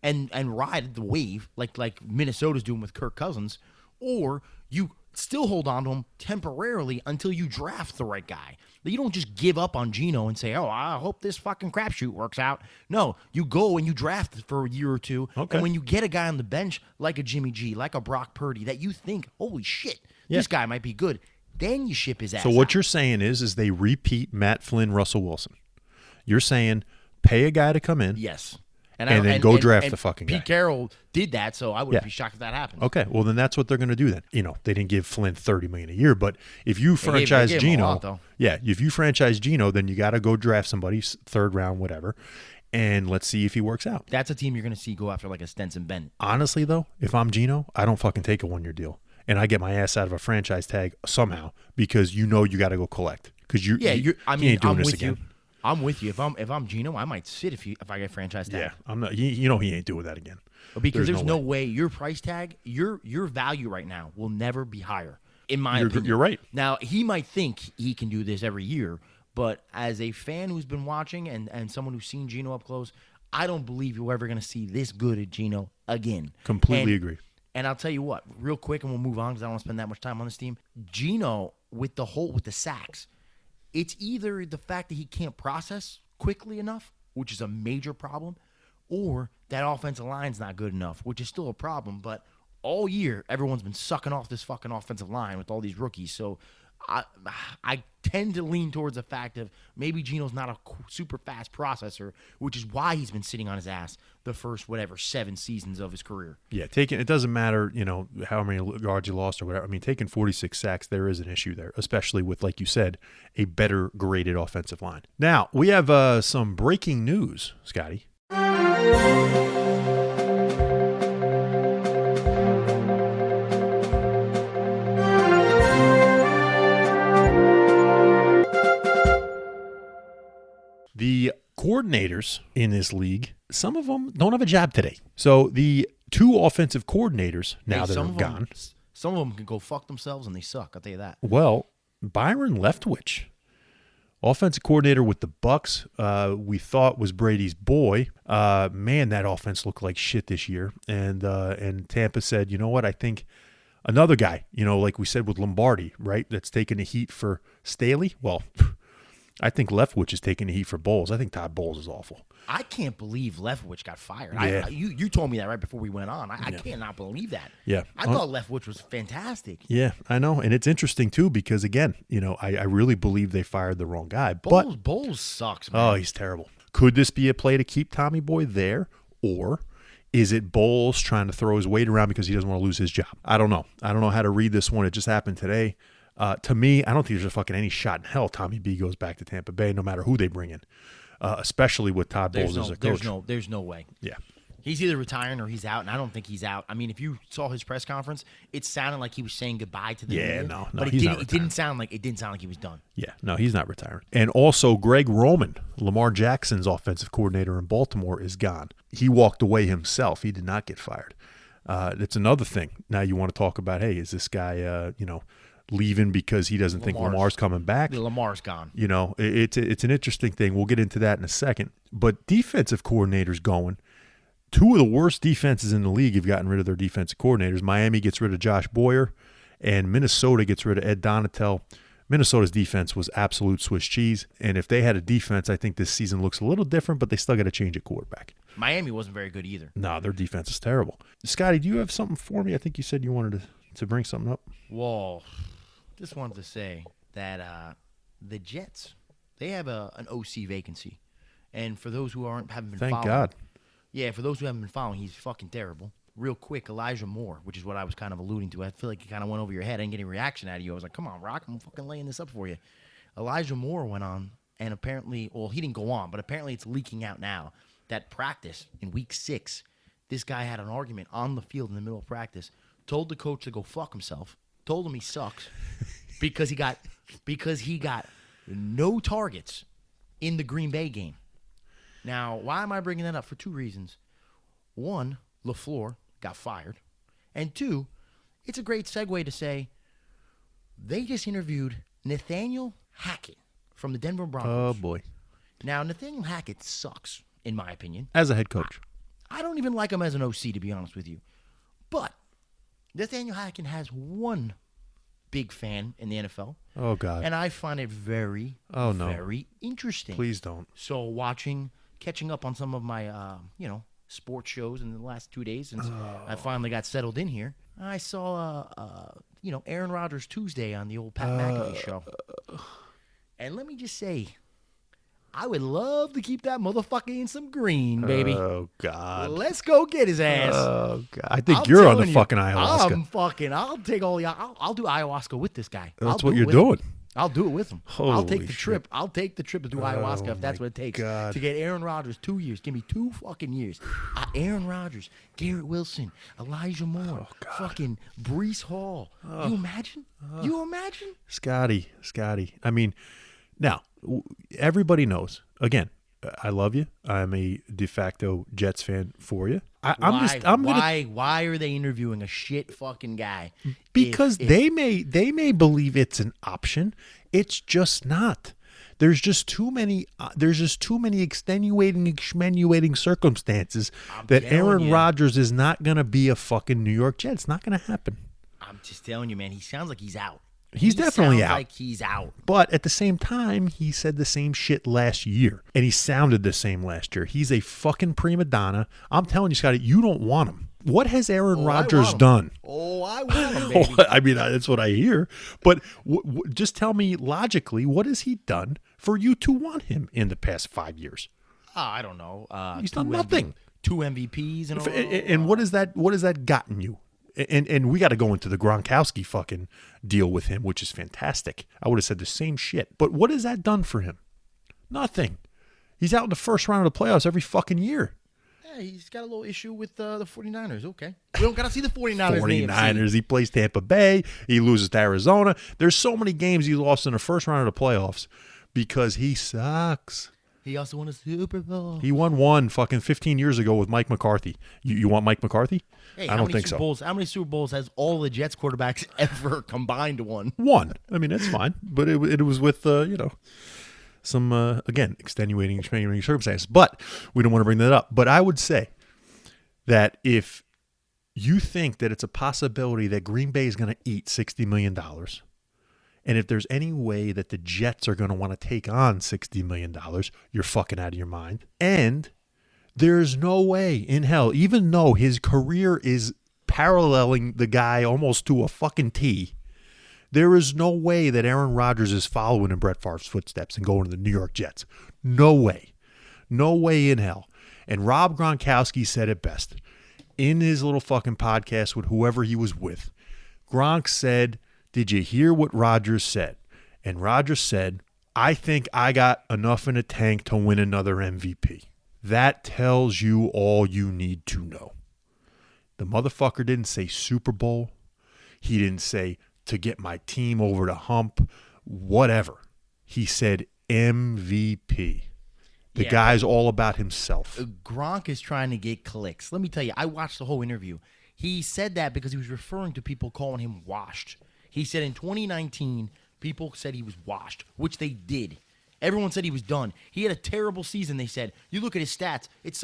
and ride the wave like Minnesota's doing with Kirk Cousins, or you still hold on to him temporarily until you draft the right guy. You don't just give up on Geno and say, oh, I hope this fucking crapshoot works out. No, you go and you draft for a year or two. Okay. And when you get a guy on the bench like a Jimmy G, like a Brock Purdy, that you think, holy shit, this guy might be good, then you ship his ass So what out. you're saying is they repeat Matt Flynn, Russell Wilson. You're saying pay a guy to come in. Yes. And then go draft the fucking guy. Pete Carroll did that, so I wouldn't be shocked if that happened. Okay, well then that's what they're going to do then. They didn't give Flynn $30 million a year, but if you They franchise gave him a Geno, lot, though. if you franchise Geno, then you got to go draft somebody, third round, whatever, and let's see if he works out. That's a team you're going to see go after like a Stenson Bennett. Honestly, though, if I'm Geno, I don't fucking take a 1-year deal, and I get my ass out of a franchise tag somehow because you got to go collect because you ain't doing this again. I'm with you. If I'm Geno, I might sit if I get franchise tag. Yeah, I'm not. He ain't doing that again. Because there's no way your price tag, your value right now will never be higher. In my opinion, you're right. Now he might think he can do this every year, but as a fan who's been watching and someone who's seen Geno up close, I don't believe you're ever going to see this good at Geno again. Completely agree. And I'll tell you what, real quick, and we'll move on because I don't want to spend that much time on this team. Geno with the sacks. It's either the fact that he can't process quickly enough, which is a major problem, or that offensive line's not good enough, which is still a problem. But all year, everyone's been sucking off this fucking offensive line with all these rookies. So I tend to lean towards the fact of maybe Geno's not a super fast processor, which is why he's been sitting on his ass the first, 7 seasons of his career. Yeah, it doesn't matter, how many yards you lost or whatever. I mean, taking 46 sacks, there is an issue there, especially with, like you said, a better graded offensive line. Now, we have some breaking news, Scotty. The coordinators in this league, some of them don't have a job today. So the 2 offensive coordinators, now that are gone. Some of them can go fuck themselves and they suck, I'll tell you that. Well, Byron Leftwich, offensive coordinator with the Bucks, we thought was Brady's boy. Man, that offense looked like shit this year. And Tampa said, you know what, I think another guy, like we said with Lombardi, right, that's taking the heat for Staley. Well, I think Leftwich is taking the heat for Bowles. I think Todd Bowles is awful. I can't believe Leftwich got fired. Yeah. You told me that right before we went on. I cannot believe that. Yeah. I thought Leftwich was fantastic. Yeah, I know. And it's interesting, too, because, again, I really believe they fired the wrong guy. Bowles sucks, man. Oh, he's terrible. Could this be a play to keep Tommy Boy there? Or is it Bowles trying to throw his weight around because he doesn't want to lose his job? I don't know. I don't know how to read this one. It just happened today. To me, I don't think there's a fucking any shot in hell Tommy B goes back to Tampa Bay, no matter who they bring in, especially with Todd Bowles as a coach. There's no way. Yeah. He's either retiring or he's out, and I don't think he's out. I mean, if you saw his press conference, it sounded like he was saying goodbye to the media. No, but he's not it didn't sound like he was done. Yeah, no, he's not retiring. And also, Greg Roman, Lamar Jackson's offensive coordinator in Baltimore, is gone. He walked away himself. He did not get fired. It's another thing. Now you want to talk about, hey, is this guy, leaving because he doesn't think Lamar's coming back? Lamar's gone. It's an interesting thing. We'll get into that in a second. But defensive coordinators going. 2 of the worst defenses in the league have gotten rid of their defensive coordinators. Miami gets rid of Josh Boyer, and Minnesota gets rid of Ed Donatel. Minnesota's defense was absolute Swiss cheese, and if they had a defense, I think this season looks a little different, but they still got to change at quarterback. Miami wasn't very good either. No, their defense is terrible. Scotty, do you have something for me? I think you said you wanted to bring something up. Whoa. Just wanted to say that the Jets, they have an OC vacancy. And for those who haven't been following. Thank God. Yeah, for those who haven't been following, he's fucking terrible. Real quick, Elijah Moore, which is what I was kind of alluding to. I feel like he kind of went over your head. I didn't get any reaction out of you. I was like, come on, Rock, I'm fucking laying this up for you. Elijah Moore went on, and apparently, well, he didn't go on, but apparently it's leaking out now that practice in week 6, this guy had an argument on the field in the middle of practice, told the coach to go fuck himself, told him he sucks because he got no targets in the Green Bay game. Now, why am I bringing that up? For 2 reasons. 1, LaFleur got fired. And 2, it's a great segue to say they just interviewed Nathaniel Hackett from the Denver Broncos. Oh, boy. Now, Nathaniel Hackett sucks, in my opinion. As a head coach. I don't even like him as an OC, to be honest with you. But Nathaniel Hackett has one big fan in the NFL. Oh, God. And I find it very, very interesting. Please don't. So catching up on some of my, sports shows in the last 2 days since I finally got settled in here, I saw, Aaron Rodgers Tuesday on the old Pat McAfee show. And let me just say, I would love to keep that motherfucker in some green, baby. Oh, God. Let's go get his ass. Oh, God. I think you're on the fucking ayahuasca. I'll take all the, I'll do ayahuasca with this guy. That's what you're doing. I'll do it with him. I'll Holy take the shit. trip. I'll take the trip to do ayahuasca if that's what it takes God. to get Aaron Rodgers 2 years. Give me 2 fucking years. Aaron Rodgers, Garrett Wilson, Elijah Moore, fucking Breece Hall. You imagine? You imagine? Scotty. I mean, now, everybody knows. Again, I love you. I'm a de facto Jets fan for you. Why are they interviewing a shit fucking guy? Because they may believe it's an option. It's just not. There's just too many. Extenuating circumstances that Aaron Rodgers is not going to be a fucking New York Jet. It's not going to happen. I'm just telling you, man. He sounds like he's out. He's definitely sounds out. like he's out. But at the same time, he said the same shit last year. And he sounded the same last year. He's a fucking prima donna. I'm telling you, Scotty, you don't want him. What has Aaron Rodgers done? Oh, I want him, baby. I mean, that's what I hear. But just tell me logically, what has he done for you to want him in the past 5 years? I don't know. He's done nothing. 2 MVPs and all. And what has that gotten you? And we got to go into the Gronkowski fucking deal with him, which is fantastic. I would have said the same shit. But what has that done for him? Nothing. He's out in the first round of the playoffs every fucking year. Yeah, he's got a little issue with the 49ers. Okay. We don't got to see the 49ers. 49ers. He plays Tampa Bay. He loses to Arizona. There's so many games he lost in the first round of the playoffs because he sucks. He also won a Super Bowl. He won one fucking 15 years ago with Mike McCarthy. You want Mike McCarthy? Hey, I don't think so. How many Super Bowls has all the Jets quarterbacks ever combined won? One. I mean, that's fine. But it was with, some, again, extenuating circumstances. But we don't want to bring that up. But I would say that if you think that it's a possibility that Green Bay is going to eat $60 million, and if there's any way that the Jets are going to want to take on $60 million, you're fucking out of your mind. And there's no way in hell, even though his career is paralleling the guy almost to a fucking T, there is no way that Aaron Rodgers is following in Brett Favre's footsteps and going to the New York Jets. No way. No way in hell. And Rob Gronkowski said it best in his little fucking podcast with whoever he was with. Gronk said, "Did you hear what Rodgers said?" And Rodgers said, "I think I got enough in the tank to win another MVP." That tells you all you need to know. The motherfucker didn't say Super Bowl. He didn't say to get my team over the hump, whatever. He said MVP. The guy's all about himself. Gronk is trying to get clicks. Let me tell you, I watched the whole interview. He said that because he was referring to people calling him washed. He said in 2019, people said he was washed, which they did. Everyone said he was done. He had a terrible season, they said. You look at his stats, it's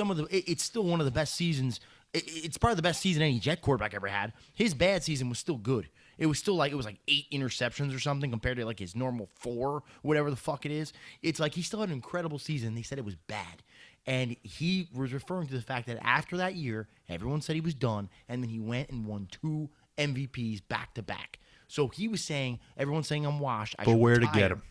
still one of the best seasons. It's probably the best season any Jet quarterback ever had. His bad season was still good. It was like 8 interceptions or something compared to like his normal 4, whatever the fuck it is. It's like he still had an incredible season. They said it was bad. And he was referring to the fact that after that year, everyone said he was done, and then he went and won 2 MVPs back to back. So he was saying, everyone's saying I'm washed. But where to get him?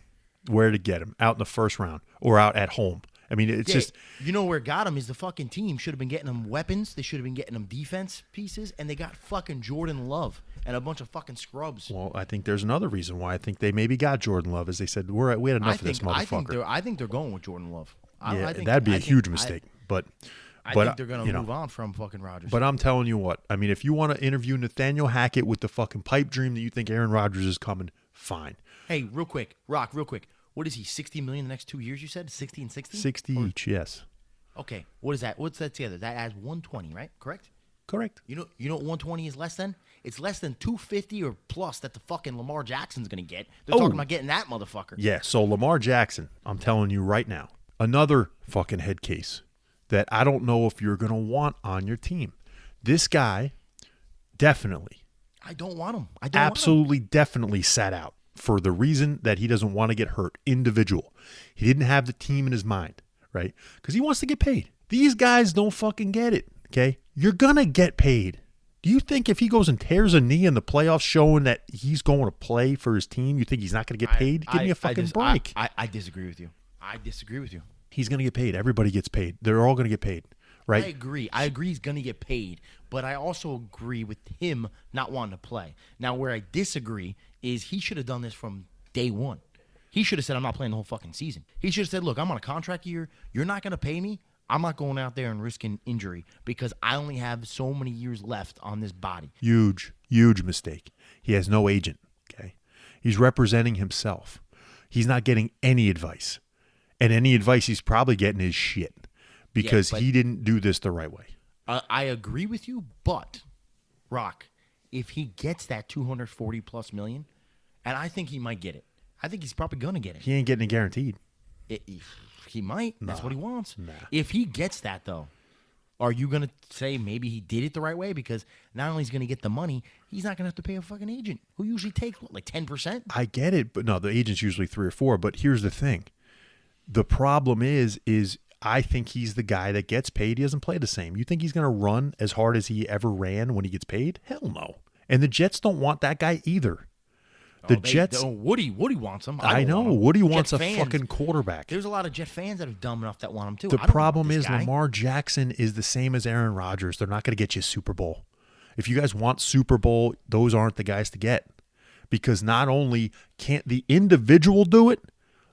Where to get him? Out in the first round or out at home? I mean, it's just... You know where got him is the fucking team should have been getting him weapons. They should have been getting him defense pieces, and they got fucking Jordan Love and a bunch of fucking scrubs. Well, I think there's another reason why I think they maybe got Jordan Love, as they said, we had enough of this motherfucker. I think they're going with Jordan Love. That'd be a huge mistake. I think they're going to move on from fucking Rodgers. But I'm telling you what. I mean, if you want to interview Nathaniel Hackett with the fucking pipe dream that you think Aaron Rodgers is coming, fine. Hey, real quick. What is he, $60 million the next 2 years, you said? 60 and 60? 60 each, yes. Okay. What is that? What's that together? That adds 120, right? Correct? Correct. You know what 120 is less than? It's less than 250 or plus that the fucking Lamar Jackson's going to get. They're talking about getting that motherfucker. Yeah, so Lamar Jackson, I'm telling you right now, another fucking head case that I don't know if you're going to want on your team. This guy, definitely, I don't want him. I don't want him. Absolutely, definitely sat out for the reason that he doesn't want to get hurt. Individual. He didn't have the team in his mind, right? Because he wants to get paid. These guys don't fucking get it, okay? You're going to get paid. Do you think if he goes and tears a knee in the playoffs showing that he's going to play for his team, you think he's not going to get paid? Give me a fucking break. I disagree with you. He's going to get paid. Everybody gets paid. They're all going to get paid, right? I agree he's going to get paid, but I also agree with him not wanting to play. Now, where I disagree is he should have done this from day one. He should have said, I'm not playing the whole fucking season. He should have said, look, I'm on a contract year. You're not going to pay me. I'm not going out there and risking injury because I only have so many years left on this body. Huge mistake. He has no agent, okay? He's representing himself. He's not getting any advice. And any advice he's probably getting is shit because he didn't do this the right way. I agree with you, but, Rock, if he gets that $240+ million, and I think he might get it. I think he's probably going to get it. He ain't getting it guaranteed. He might. That's what he wants. Nah. If he gets that, though, are you going to say maybe he did it the right way? Because not only is he going to get the money, he's not going to have to pay a fucking agent who usually takes, what, like 10%? I get it, but no, the agent's usually 3 or 4. But here's the thing. The problem is I think he's the guy that gets paid. He doesn't play the same. You think he's going to run as hard as he ever ran when he gets paid? Hell no. And the Jets don't want that guy either. Jets. Woody wants him. I know. Woody wants a fucking quarterback. There's a lot of Jet fans that are dumb enough that want him too. The problem is Lamar Jackson is the same as Aaron Rodgers. They're not going to get you a Super Bowl. If you guys want Super Bowl, those aren't the guys to get. Because not only can't the individual do it,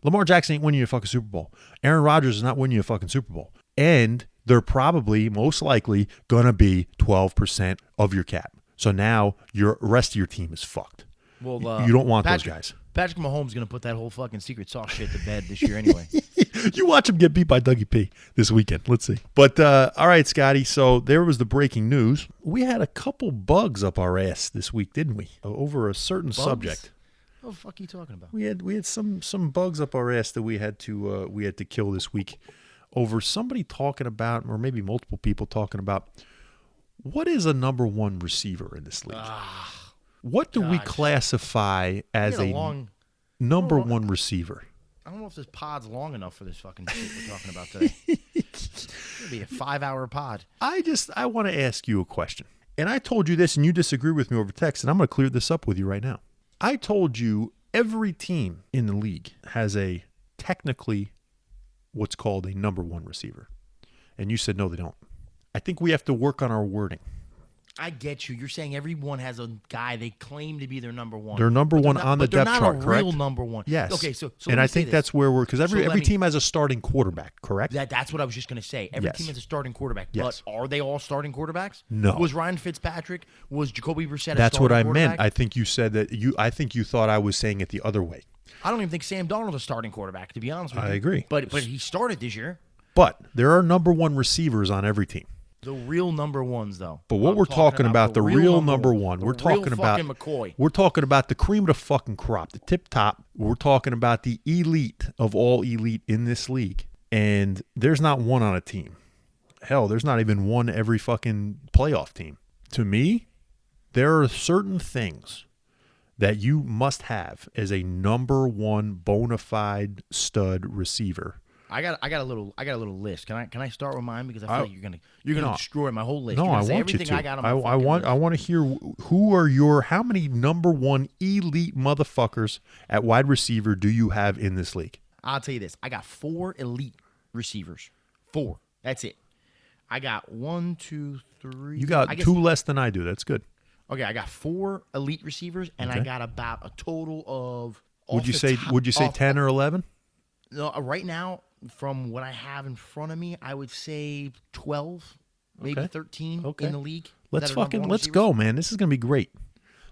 Lamar Jackson ain't winning you a fucking Super Bowl. Aaron Rodgers is not winning you a fucking Super Bowl. And they're probably, most likely, going to be 12% of your cap. So now your rest of your team is fucked. Well, you don't want those guys. Patrick Mahomes is going to put that whole fucking secret sauce shit to bed this year anyway. You watch him get beat by Dougie P this weekend. Let's see. But, all right, Scotty, so there was the breaking news. We had a couple bugs up our ass this week, didn't we? Over a certain subject. What the fuck are you talking about? We had some bugs up our ass that we had to kill this week over somebody talking about, or maybe multiple people talking about, what is a number one receiver in this league? What do we classify as a number one receiver? I don't know if this pod's long enough for this fucking shit we're talking about today. It's going to be a 5-hour pod. I want to ask you a question. And I told you this and you disagree with me over text, and I'm going to clear this up with you right now. I told you every team in the league has technically what's called a number one receiver. And you said, no, they don't. I think we have to work on our wording. I get you. You're saying everyone has a guy they claim to be their number one. They're number one on the depth chart, correct? They're not a real number one. Yes. Okay, so and I think that's where because every team has a starting quarterback, correct? That's what I was just going to say. Every team has a starting quarterback. Yes. But are they all starting quarterbacks? No. Was Ryan Fitzpatrick? Was Jacoby Brissett? That's what I meant. I think you said that I think you thought I was saying it the other way. I don't even think Sam Darnold's a starting quarterback, to be honest with you. I agree. But he started this year. But there are number one receivers on every team. The real number ones, though. But what we're talking about, the real number one, we're talking about McCoy. We're talking about the cream of the fucking crop, the tip top. We're talking about the elite of all elite in this league. And there's not one on a team. Hell, there's not even one every fucking playoff team. To me, there are certain things that you must have as a number one bona fide stud receiver. I got a little list. Can I start with mine because I feel like you're gonna destroy my whole list. No, I want you to. I want to hear how many number one elite motherfuckers at wide receiver do you have in this league? I'll tell you this. I got 4 elite receivers. 4. That's it. I got 1, 2, 3. You got 2 less than I do. That's good. Okay, I got 4 elite receivers, and I got about a total of. Would you say 10 or 11? No, right now, from what I have in front of me, I would say 12, maybe 13 in the league. Let's go, man. This is gonna be great.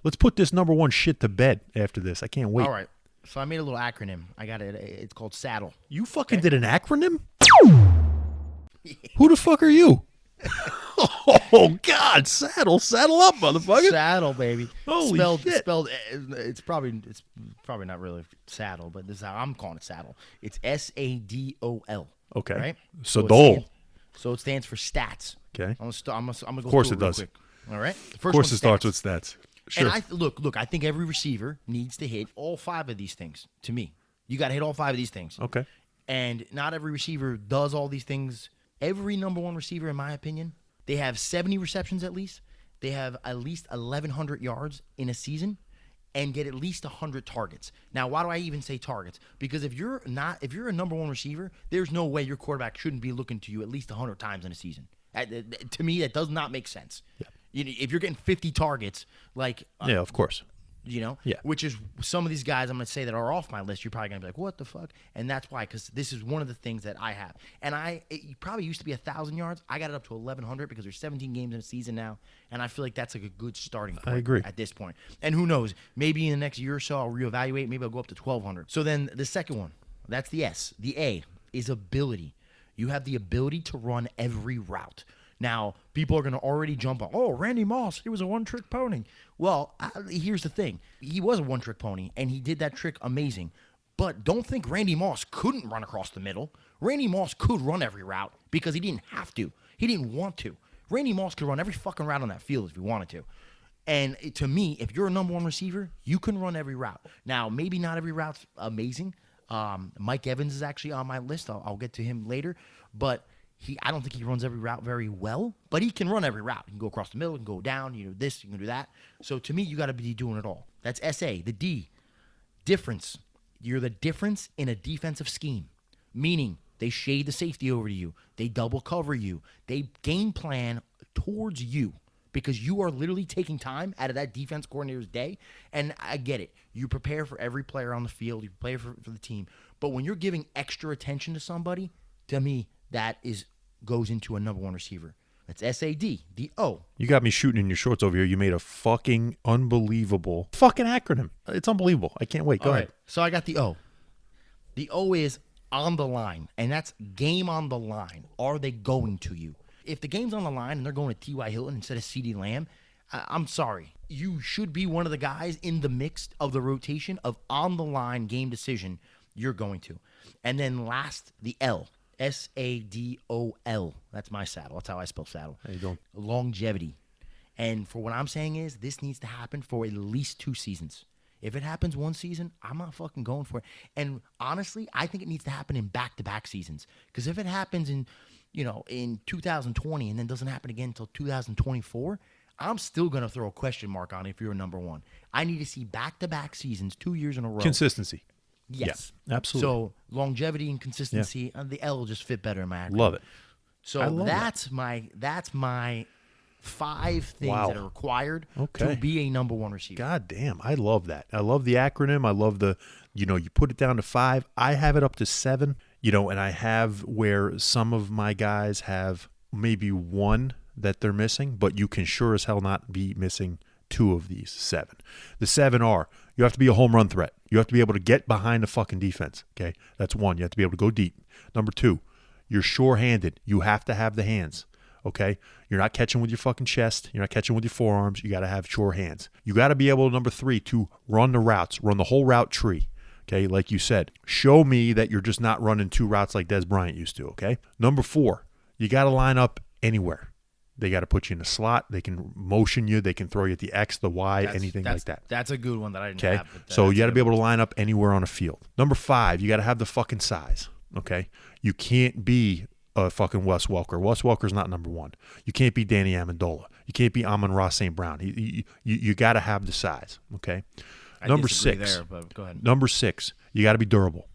Let's put this number one shit to bed after this. I can't wait. All right. So I made a little acronym. I got it. It's called SADDLE. You fucking did an acronym? Who the fuck are you? Oh God, saddle up, motherfucker. Saddle, baby. Holy shit. Spelled. It's probably not really saddle, but this is how I'm calling it saddle. It's SADOL. Okay. Right. So dole. So it stands for stats. Okay. I'm gonna go. Of course through it does. Quick. All right. Of course it starts with stats. Sure. And look, I think every receiver needs to hit all 5 of these things. To me, you got to hit all 5 of these things. Okay. And not every receiver does all these things. Every number one receiver, in my opinion, they have 70 receptions at least. They have at least 1,100 yards in a season and get at least 100 targets. Now, why do I even say targets? Because if you're a number one receiver, there's no way your quarterback shouldn't be looking to you at least 100 times in a season. To me, that does not make sense. Yeah. If you're getting 50 targets, yeah, of course. Yeah. Which is some of these guys I'm going to say that are off my list, you're probably going to be like, what the fuck? And that's why, because this is one of the things that I have. And it probably used to be 1,000 yards. I got it up to 1,100 because there's 17 games in a season now, and I feel like that's like a good starting point. I agree. At this point. And who knows, maybe in the next year or so I'll reevaluate. Maybe I'll go up to 1,200. So then the second one, that's the S. The A is ability. You have the ability to run every route. Now, people are going to already jump on, oh, Randy Moss, he was a one-trick pony. Well, here's the thing. He was a one-trick pony, and he did that trick amazing. But don't think Randy Moss couldn't run across the middle. Randy Moss could run every route because he didn't have to. He didn't want to. Randy Moss could run every fucking route on that field if he wanted to. And to me, if you're a number one receiver, you can run every route. Now, maybe not every route's amazing. Mike Evans is actually on my list. I'll get to him later. But I don't think he runs every route very well, but he can run every route. He can go across the middle, he can go down, this, you can do that. So to me, you got to be doing it all. That's SA. The D, difference. You're the difference in a defensive scheme, meaning they shade the safety over to you. They double cover you. They game plan towards you because you are literally taking time out of that defense coordinator's day. And I get it. You prepare for every player on the field. You prepare for the team. But when you're giving extra attention to somebody, to me, that goes into a number one receiver. That's SAD, the O. You got me shooting in your shorts over here. You made a fucking unbelievable fucking acronym. It's unbelievable. I can't wait. Go ahead. So I got the O. The O is on the line, and that's game on the line. Are they going to you? If the game's on the line and they're going to T.Y. Hilton instead of CeeDee Lamb, I'm sorry. You should be one of the guys in the mix of the rotation of on the line game decision you're going to. And then last, the L. SADOL. That's my saddle. That's how I spell saddle. How you doing? Longevity. And for what I'm saying is this needs to happen for at least 2 seasons. If it happens one season, I'm not fucking going for it. And honestly, I think it needs to happen in back-to-back seasons. Because if it happens in 2020 and then doesn't happen again until 2024, I'm still going to throw a question mark on it if you're a number one. I need to see back-to-back seasons 2 years in a row. Consistency. Yes. Yeah, absolutely. So longevity and consistency, the L will just fit better in my acronym. Love it. So that's my 5 things that are required to be a number one receiver. God damn, I love that. I love the acronym. I love the, you put it down to 5. I have it up to 7, and I have where some of my guys have maybe 1 that they're missing, but you can sure as hell not be missing 2 of these 7. The 7 are, you have to be a home run threat. You have to be able to get behind the fucking defense. Okay, that's 1. You have to be able to go deep. Number 2, you're sure-handed. You have to have the hands. Okay, you're not catching with your fucking chest. You're not catching with your forearms. You got to have sure hands. You got to be able, number 3, to run the routes, run the whole route tree. Okay, like you said, show me that you're just not running 2 routes like Des Bryant used to. Okay, number 4, you got to line up anywhere. They got to put you in a slot. They can motion you. They can throw you at the X, the Y, anything like that. That's a good one that I didn't have. So you got to be able to line up anywhere on a field. Number 5, you got to have the fucking size. Okay, you can't be a fucking Wes Welker. Wes Welker's not number 1. You can't be Danny Amendola. You can't be Amon-Ra St. Brown. You got to have the size. Okay. Number 6. There, but go ahead. Number 6, you got to be durable.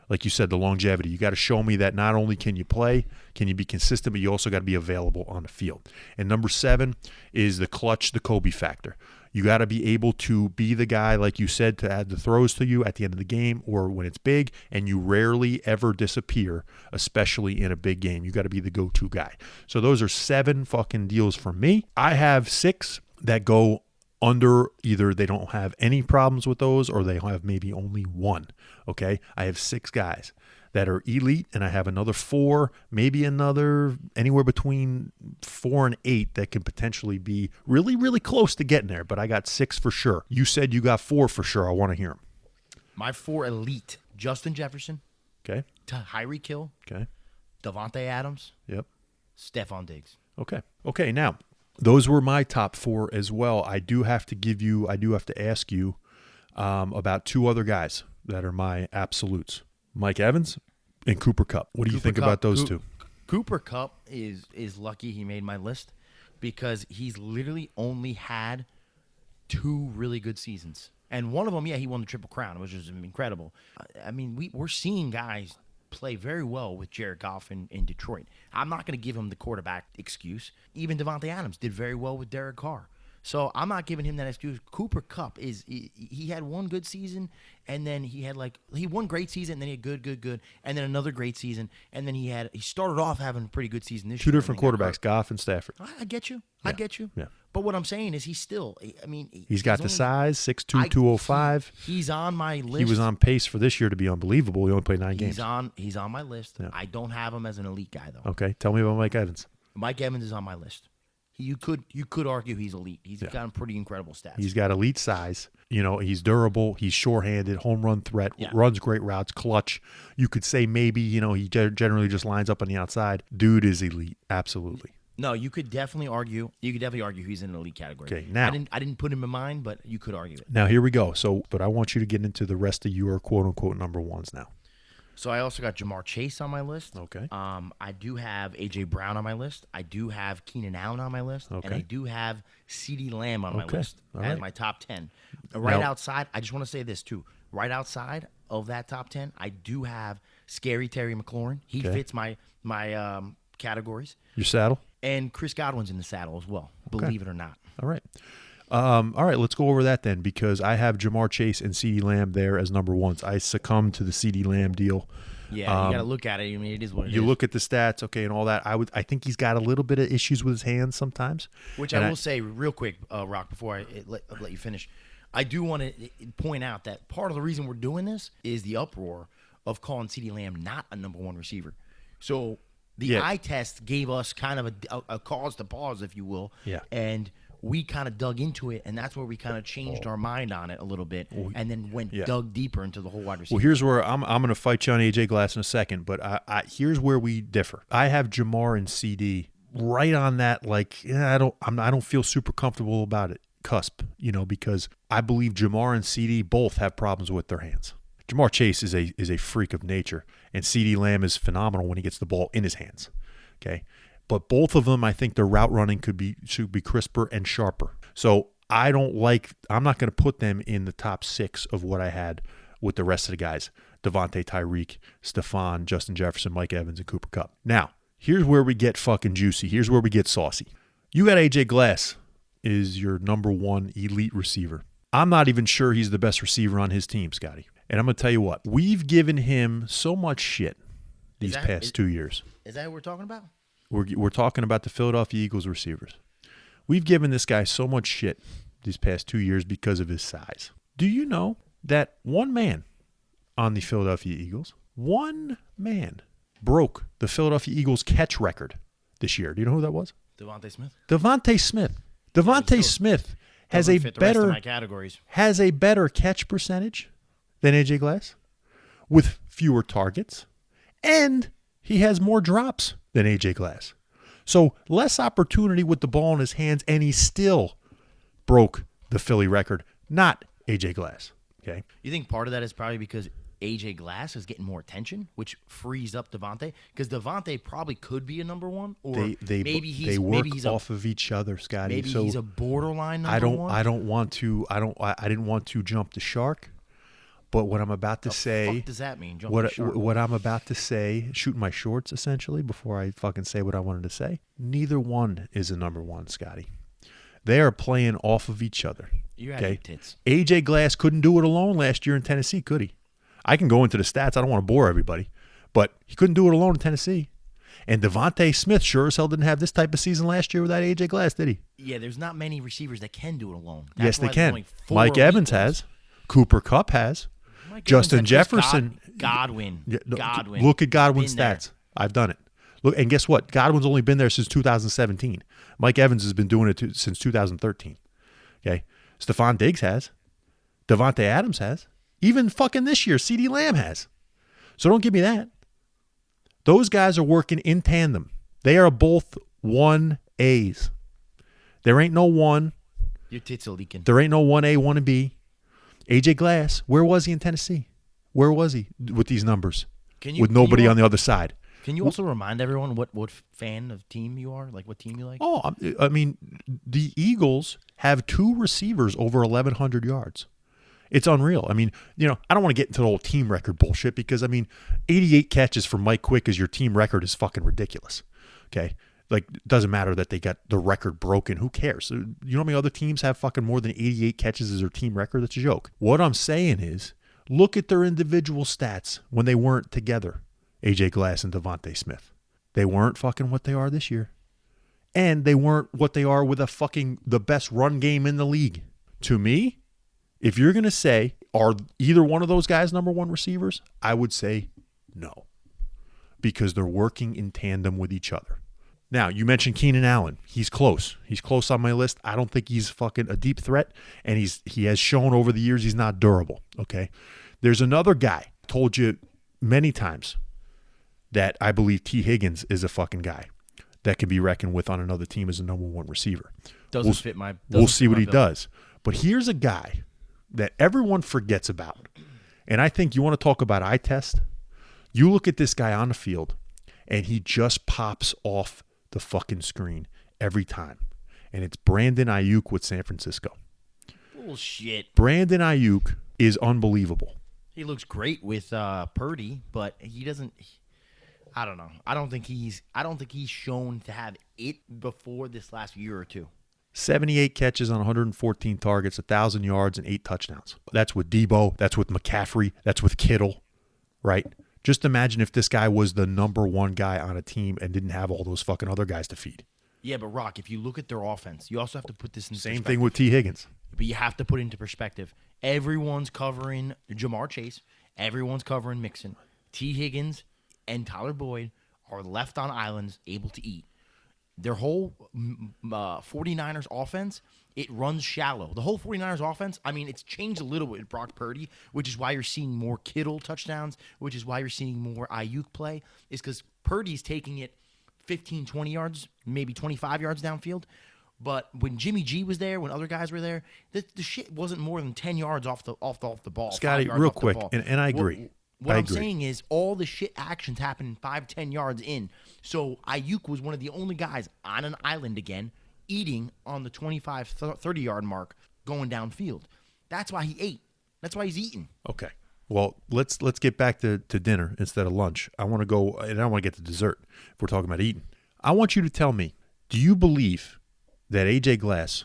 Like you said, the longevity. You got to show me that not only can you play, can you be consistent, but you also got to be available on the field. And number 7 is the clutch, the Kobe factor. You got to be able to be the guy, like you said, to add the throws to you at the end of the game or when it's big, and you rarely ever disappear, especially in a big game. You got to be the go-to guy. So those are 7 fucking deals for me. I have 6 that go under either they don't have any problems with those or they have maybe only 1. Okay, I have 6 guys that are elite, and I have another 4, maybe another anywhere between 4 and 8 that can potentially be really, really close to getting there. But I got 6 for sure. You said you got 4 for sure. I want to hear them. My 4 elite: Justin Jefferson, Okay. Tyreek Hill, Okay. Devontae Adams, Yep. Stephon Diggs. Okay. Now, Those were my top 4 as well. I do have to ask you about 2 other guys that are my absolutes. Mike Evans and Cooper Kupp. What do you think about those 2? Cooper Kupp is lucky he made my list because he's literally only had 2 really good seasons. And one of them, he won the Triple Crown, which is incredible. I mean, we're seeing guys play very well with Jared Goff in Detroit. I'm not going to give him the quarterback excuse. Even Devontae Adams did very well with Derek Carr. So I'm not giving him that excuse. Cooper Kupp he had one good season, and then he had he one great season, and then he had good, and then another great season, and then he started off having a pretty good season this year. 2 different quarterbacks, Goff and Stafford. I get you. Yeah. I get you. Yeah. But what I'm saying is He's got the size, 6'2", 205. He's on my list. He was on pace for this year to be unbelievable. He only played 9 games. He's on my list. Yeah. I don't have him as an elite guy though. Okay, tell me about Mike Evans. Mike Evans is on my list. You could argue he's elite. He's got pretty incredible stats. He's got elite size. He's durable. He's sure-handed, home run threat, runs great routes, clutch. You could say maybe, he generally just lines up on the outside. Dude is elite, absolutely. No, you could definitely argue. He's in an elite category. Okay, now I didn't put him in mind, but you could argue it. Now here we go. But I want you to get into the rest of your quote-unquote number ones now. So I also got Jamar Chase on my list. Okay. I do have A.J. Brown on my list. I do have Keenan Allen on my list. Okay. And I do have CeeDee Lamb on my list as my top 10. Outside, I just want to say this too. Right outside of that top 10, I do have Scary Terry McLaurin. He fits my categories. Your saddle? And Chris Godwin's in the saddle as well, believe it or not. All right. All right, let's go over that then, because I have Jamar Chase and CeeDee Lamb there as number ones. I succumbed to the CeeDee Lamb deal. Yeah, you got to look at it. I mean, it is what it is. You look at the stats, okay, and all that. I think he's got a little bit of issues with his hands sometimes. Which I will say real quick, Rock, before I let you finish. I do want to point out that part of the reason we're doing this is the uproar of calling CeeDee Lamb not a number 1 receiver. So the eye test gave us kind of a cause to pause, if you will. Yeah. And we kind of dug into it, and that's where we kind of changed our mind on it a little bit, and then dug deeper into the whole wide receiver. Well, here's where I'm going to fight you on AJ Glass in a second, but here's where we differ. I have Jamar and CD right on that. I don't feel super comfortable about it. Cusp, because I believe Jamar and CD both have problems with their hands. Jamar Chase is a freak of nature, and CeeDee Lamb is phenomenal when he gets the ball in his hands. Okay. But both of them, I think their route running should be crisper and sharper. So I'm not going to put them in the top 6 of what I had with the rest of the guys. Devontae, Tyreek, Stephon, Justin Jefferson, Mike Evans, and Cooper Kupp. Now, here's where we get fucking juicy. Here's where we get saucy. You got AJ Glass is your number 1 elite receiver. I'm not even sure he's the best receiver on his team, Scotty. And I'm going to tell you what. We've given him so much shit these past 2 years. Is that what we're talking about? We're talking about the Philadelphia Eagles receivers. We've given this guy so much shit these past 2 years because of his size. Do you know that one man on the Philadelphia Eagles, one man, broke the Philadelphia Eagles catch record this year? Do you know who that was? Devontae Smith. Devontae Smith. Devontae Smith has a better catch percentage than AJ Glass with fewer targets, and he has more drops than AJ Glass. So less opportunity with the ball in his hands, and he still broke the Philly record, not AJ Glass. Okay. You think part of that is probably because AJ Glass is getting more attention, which frees up Devontae? Because Devontae probably could be a number 1, or maybe he's off of each other, Scotty. Maybe he's a borderline number 1. I didn't want to jump the shark. But what I'm about to say, what does that mean? What I'm about to say, shooting my shorts essentially before I fucking say what I wanted to say. Neither one is a number 1, Scotty. They are playing off of each other. You're okay. Tits. AJ Glass couldn't do it alone last year in Tennessee, could he? I can go into the stats. I don't want to bore everybody, but he couldn't do it alone in Tennessee. And Devontae Smith sure as hell didn't have this type of season last year without AJ Glass, did he? Yeah, there's not many receivers that can do it alone. Yes, they can. Mike Evans has. Cooper Kupp has. Justin Jefferson. Godwin. Look at Godwin's stats. I've done it. Look, and guess what? Godwin's only been there since 2017. Mike Evans has been doing it since 2013. Okay? Stephon Diggs has. Devontae Adams has. Even fucking this year, CeeDee Lamb has. So don't give me that. Those guys are working in tandem. They are both 1As. There ain't no one. Your tits are leaking. There ain't no 1A, 1B. AJ Glass, where was he in Tennessee? Where was he with these numbers? With nobody on the other side. Can you also remind everyone what fan of team you are? Like what team you like? Oh, I mean, the Eagles have 2 receivers over 1,100 yards. It's unreal. I mean, I don't want to get into the whole team record bullshit because, 88 catches for Mike Quick as your team record is fucking ridiculous. Okay? Like, it doesn't matter that they got the record broken. Who cares? You know how many other teams have fucking more than 88 catches as their team record? That's a joke. What I'm saying is, look at their individual stats when they weren't together, AJ Glass and Devontae Smith. They weren't fucking what they are this year. And they weren't what they are with the best run game in the league. To me, if you're going to say, are either one of those guys number 1 receivers? I would say no. Because they're working in tandem with each other. Now, you mentioned Keenan Allen. He's close. He's close on my list. I don't think he's fucking a deep threat. And he has shown over the years he's not durable. Okay? There's another guy. Told you many times that I believe T. Higgins is a fucking guy that can be reckoned with on another team as a number 1 receiver. We'll see what he does. But here's a guy that everyone forgets about. And I think you want to talk about eye test? You look at this guy on the field, and he just pops off the fucking screen every time. And it's Brandon Ayuk with San Francisco. Bullshit. Brandon Ayuk is unbelievable. He looks great with Purdy, but he doesn't. I don't know. I don't think he's shown to have it before this last year or two. 78 catches on 114 targets, 1,000 yards, and 8 touchdowns. That's with Debo. That's with McCaffrey. That's with Kittle, right? Just imagine if this guy was the number 1 guy on a team and didn't have all those fucking other guys to feed. Yeah, but Rock, if you look at their offense, you also have to put this in perspective. Same thing with T. Higgins. But you have to put it into perspective. Everyone's covering Jamar Chase. Everyone's covering Mixon. T. Higgins and Tyler Boyd are left on islands able to eat. Their whole 49ers offense, it runs shallow. The whole 49ers offense, it's changed a little bit with Brock Purdy, which is why you're seeing more Kittle touchdowns, which is why you're seeing more Ayuk play, is because Purdy's taking it 15, 20 yards, maybe 25 yards downfield. But when Jimmy G was there, when other guys were there, the shit wasn't more than 10 yards off the ball. Scotty, real quick, and I agree. What I'm saying is all the shit actions happen 5-10 yards in. So Ayuk was one of the only guys on an island again, eating on the 25, 30-yard mark, going downfield. That's why he ate. That's why he's eating. Okay. Well, let's get back to dinner instead of lunch. I want to go, and I don't want to get to dessert if we're talking about eating. I want you to tell me, do you believe that A.J. Glass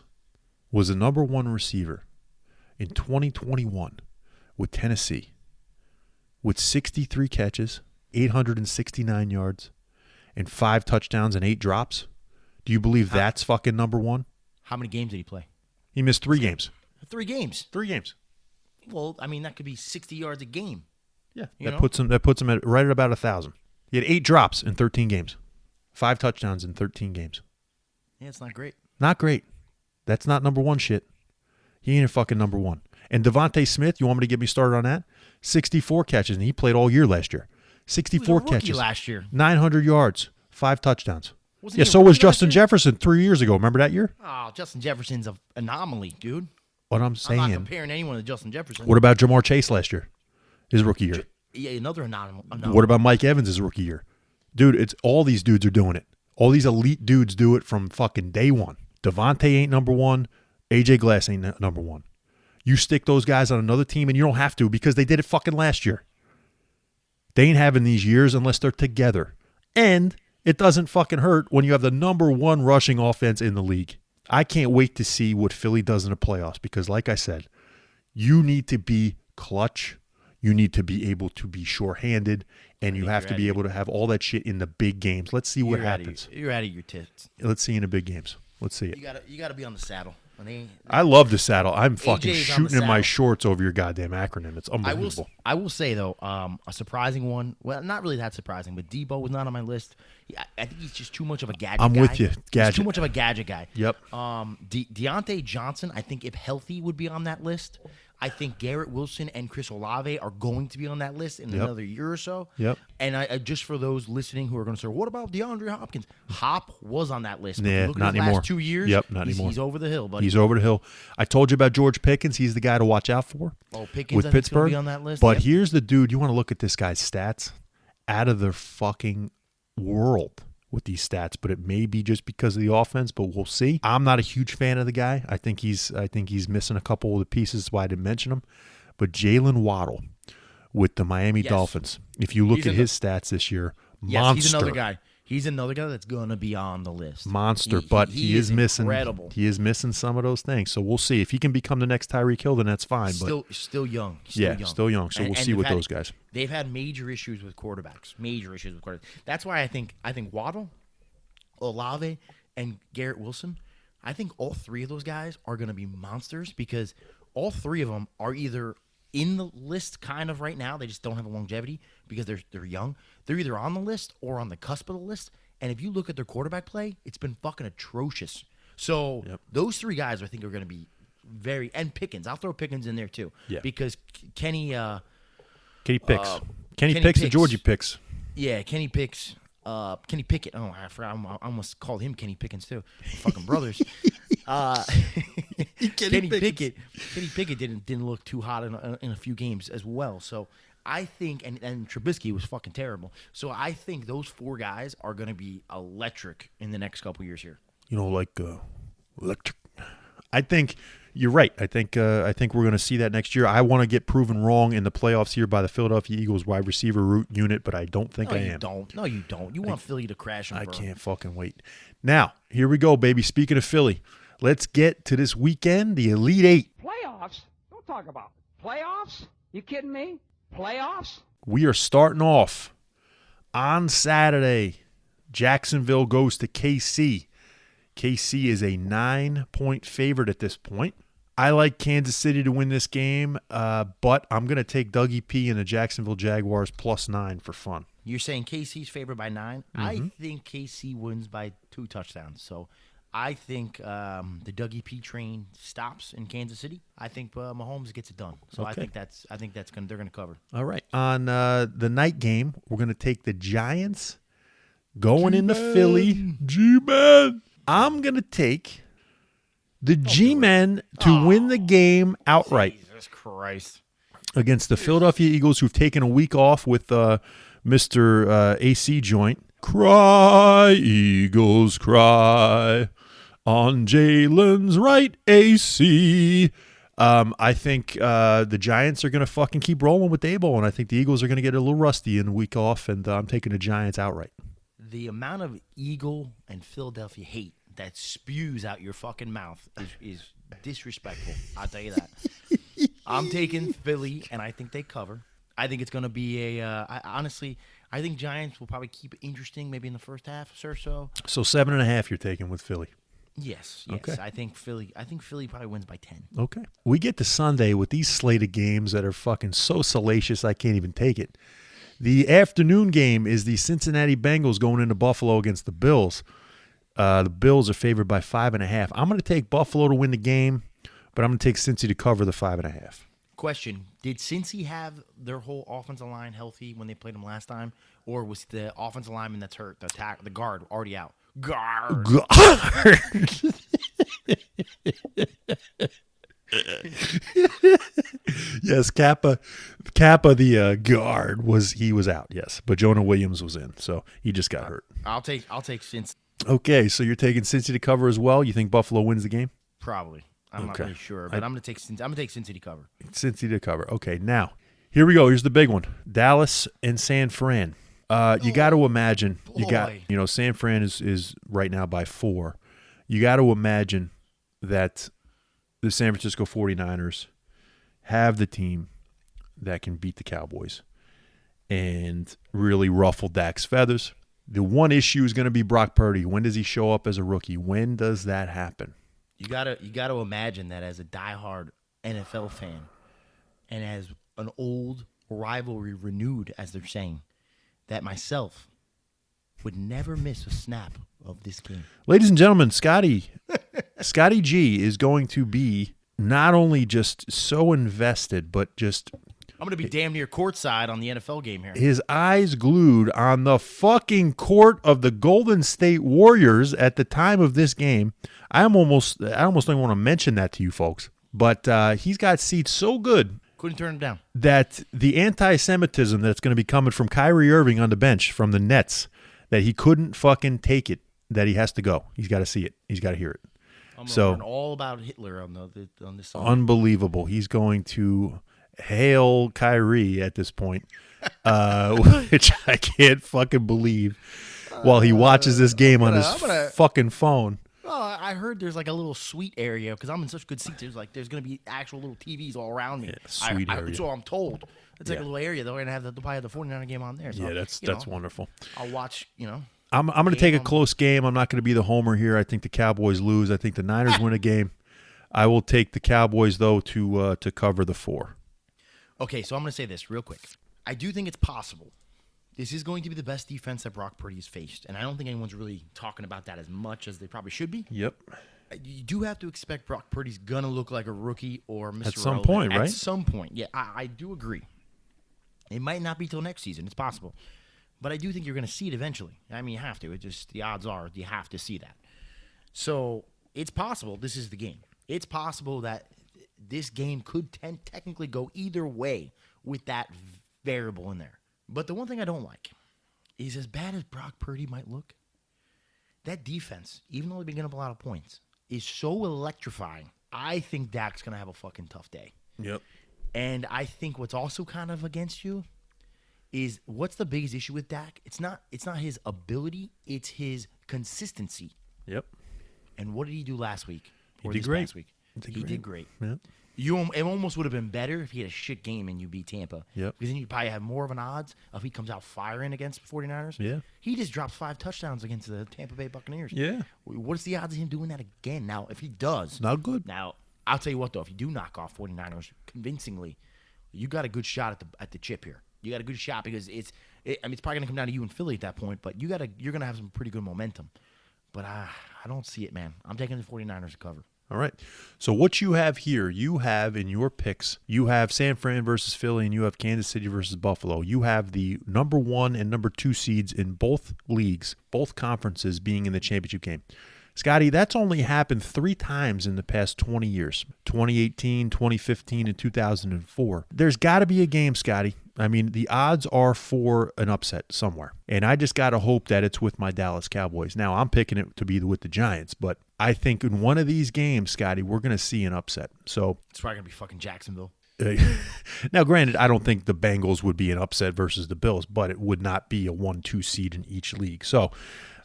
was the number 1 receiver in 2021 with Tennessee with 63 catches, 869 yards, and 5 touchdowns and 8 drops? Do you believe that's fucking number 1? How many games did he play? He missed 3 games. 3 games? 3 games. Well, that could be 60 yards a game. Yeah, that puts him at right at about 1,000. He had 8 drops in 13 games, 5 touchdowns in 13 games. Yeah, it's not great. Not great. That's not number 1 shit. He ain't a fucking number 1. And Devontae Smith, you want me to get me started on that? 64 catches, and he played all year last year. 64 catches last year. 900 yards, 5 touchdowns. So was Justin Jefferson 3 years ago. Remember that year? Oh, Justin Jefferson's an anomaly, dude. What I'm saying. I'm not comparing anyone to Justin Jefferson. What about Jamar Chase last year? His rookie year. Yeah, another anomaly. What about Mike Evans' his rookie year? Dude, it's all these dudes are doing it. All these elite dudes do it from fucking day one. Devontae ain't number 1. AJ Glass ain't number 1. You stick those guys on another team, and you don't have to because they did it fucking last year. They ain't having these years unless they're together. And it doesn't fucking hurt when you have the number 1 rushing offense in the league. I can't wait to see what Philly does in the playoffs because, like I said, you need to be clutch. You need to be able to be sure-handed, and you have to be able to have all that shit in the big games. Let's see what happens. You're out of your tits. Let's see in the big games. Let's see it. You got to be on the saddle. I love the saddle. I'm fucking AJ's shooting in my shorts over your goddamn acronym. It's unbelievable. I will say, though, a surprising one. Well, not really that surprising, but Debo was not on my list. I think he's just too much of a gadget guy. I'm with you. Gadget. He's too much of a gadget guy. Yep. Deontay Johnson, I think if healthy, would be on that list. I think Garrett Wilson and Chris Olave are going to be on that list in another year or so. Yep. And I just for those listening who are going to say, what about DeAndre Hopkins? Hop was on that list. But Yeah, look not at his anymore. last 2 years. Yep, not he's, anymore. He's over the hill, buddy. He's over the hill. I told you about George Pickens. He's the guy to watch out for. Oh, Pickens with I think's gonna Pittsburgh. be on that list. But Yep. here's the dude. You want to look at this guy's stats? Out of the fucking world with these stats, but it may be just because of the offense, but we'll see. I'm not a huge fan of the guy. I think he's missing a couple of the pieces. That's why I didn't mention him. But Jalen Waddle with the Miami Dolphins, if you look He's at his stats this year, Yes, monster. he's another guy. He's another guy that's going to be on the list. Monster, but he is missing. Incredible. He is missing some of those things. So we'll see if he can become the next Tyreek Hill. Then that's fine. Still young. Still young. Still young. So we'll see with those guys. They've had major issues with quarterbacks. That's why I think Waddle, Olave, and Garrett Wilson. I think all three of those guys are going to be monsters because all three of them are either in the list kind of right now. They just don't have a longevity because they're young. They're either on the list or on the cusp of the list. And if you look at their quarterback play, it's been fucking atrocious. So those three guys I think are going to be very – and Pickens. I'll throw Pickens in there too because Kenny Picks. Kenny Picks the Picks. Georgia Picks. Yeah, Kenny Picks. Kenny Pickett. Oh, I forgot. I almost called him Kenny Pickens too. Fucking brothers. Kenny Pickett didn't look too hot in a few games as well. So I think, and Trubisky was fucking terrible. So I think those four guys are going to be electric in the next couple years here. Electric. I think you're right. I think we're going to see that next year. I want to get proven wrong in the playoffs here by the Philadelphia Eagles wide receiver unit, but I don't think I am. No, you don't. You want Philly to crash and burn. I can't fucking wait. Now, here we go, baby. Speaking of Philly, let's get to this weekend, the Elite Eight. Playoffs? Don't talk about it. Playoffs? You kidding me? Playoffs? We are starting off on Saturday. Jacksonville goes to KC. KC is a 9-point favorite at this point. I like Kansas City to win this game, but I'm going to take Dougie P and the Jacksonville Jaguars +9 for fun. You're saying KC's favored by 9? Mm-hmm. I think KC wins by 2 touchdowns. So I think the Dougie P train stops in Kansas City. I think Mahomes gets it done. So Okay. I think they're going to cover. All right. On the night game, we're going to take the Giants going into Philly. G-Man. I'm going to take the G-Men to win the game outright Jesus Christ. against the Philadelphia Eagles, who've taken a week off with Mr. AC Joint. Cry, Eagles, cry on Jalen's right, AC. I think the Giants are going to fucking keep rolling with Daboll, and I think the Eagles are going to get a little rusty in the week off, and I'm taking the Giants outright. The amount of Eagle and Philadelphia hate that spews out your fucking mouth is disrespectful. I'll tell you that. I'm taking Philly, and I think they cover. I think it's going to be honestly, I think Giants will probably keep it interesting maybe in the first half or so. So 7.5 you're taking with Philly. Yes. Okay. I think Philly probably wins by 10. Okay. We get to Sunday with these slate of games that are fucking so salacious I can't even take it. The afternoon game is the Cincinnati Bengals going into Buffalo against the Bills. The Bills are favored by 5.5. I'm going to take Buffalo to win the game, but I'm going to take Cincy to cover the 5.5. Question: did Cincy have their whole offensive line healthy when they played them last time, or was the offensive lineman that's hurt, the guard, already out? Guard. Yes, Kappa, the guard was out. Yes, but Jonah Williams was in, so he just got hurt. I'll take Cincy. Okay, so you're taking Cincy to cover as well. You think Buffalo wins the game? Probably. I'm not really sure, but I'm gonna take Cincy to cover. Cincy to cover. Okay, now here we go. Here's the big one: Dallas and San Fran. You got to imagine San Fran is right now by 4. You got to imagine that the San Francisco 49ers have the team that can beat the Cowboys and really ruffle Dak's feathers. The one issue is going to be Brock Purdy. When does he show up as a rookie? When does that happen? You gotta imagine that as a diehard NFL fan and as an old rivalry renewed, as they're saying, that myself would never miss a snap of this game. Ladies and gentlemen, Scotty G is going to be not only just so invested, but just I'm going to be damn near courtside on the NFL game here. his eyes glued on the fucking court of the Golden State Warriors at the time of this game. I almost don't even want to mention that to you folks, but he's got seats so good Couldn't turn him down. that the anti-Semitism that's going to be coming from Kyrie Irving on the bench from the Nets, that he couldn't fucking take it, that he has to go. He's got to see it. He's got to hear it. I'm going to So learn all about Hitler on this song. unbelievable. He's going to hail Kyrie at this point, which I can't fucking believe, while he watches this game on his fucking phone. Oh, I heard there's like a little suite area because I'm in such good seats. There's going to be actual little TVs all around me. Yeah, suite area. So I'm told. It's like Yeah. a little area. They're going to have they'll probably have the 49er game on there. So, Yeah, that's wonderful. I'll watch, I'm going to take a close game. I'm not going to be the homer here. I think the Cowboys lose. I think the Niners win a game. I will take the Cowboys, though, to cover the 4. Okay, so I'm going to say this real quick. I do think it's possible. This is going to be the best defense that Brock Purdy has faced, and I don't think anyone's really talking about that as much as they probably should be. Yep. You do have to expect Brock Purdy's going to look like a rookie or Mr. At some Relevant. point, right? At some point, yeah, I do agree. It might not be till next season. It's possible. But I do think you're going to see it eventually. I mean, you have to. The odds are you have to see that. So it's possible this is the game. It's possible that this game could technically go either way with that variable in there. But the one thing I don't like is, as bad as Brock Purdy might look, that defense, even though they've been getting up a lot of points, is so electrifying. I think Dak's going to have a fucking tough day. Yep. And I think what's also kind of against you is, what's the biggest issue with Dak? It's not his ability, it's his consistency. Yep. And what did he do last week? He Or did this great. past week? He did great. Yep. It almost would have been better if he had a shit game and you beat Tampa. Yep. Because then you probably have more of an odds if he comes out firing against the 49ers. Yeah. He just dropped 5 touchdowns against the Tampa Bay Buccaneers. Yeah. What's the odds of him doing that again? Now, if he does. Not good. Now, I'll tell you what, though. If you do knock off 49ers convincingly, you got a good shot at the chip here. You got a good shot because it's probably going to come down to you and Philly at that point, but you're going to have some pretty good momentum. But I don't see it, man. I'm taking the 49ers to cover. All right. So what you have here, you have in your picks, you have San Fran versus Philly, and you have Kansas City versus Buffalo. You have the number 1 and number 2 seeds in both leagues, both conferences being in the championship game. Scotty, that's only happened 3 times in the past 20 years, 2018, 2015, and 2004. There's got to be a game, Scotty. I mean, the odds are for an upset somewhere. And I just got to hope that it's with my Dallas Cowboys. Now, I'm picking it to be with the Giants, but I think in one of these games, Scotty, we're going to see an upset. So It's probably going to be fucking Jacksonville. now, granted, I don't think the Bengals would be an upset versus the Bills, but it would not be a 1-2 seed in each league. So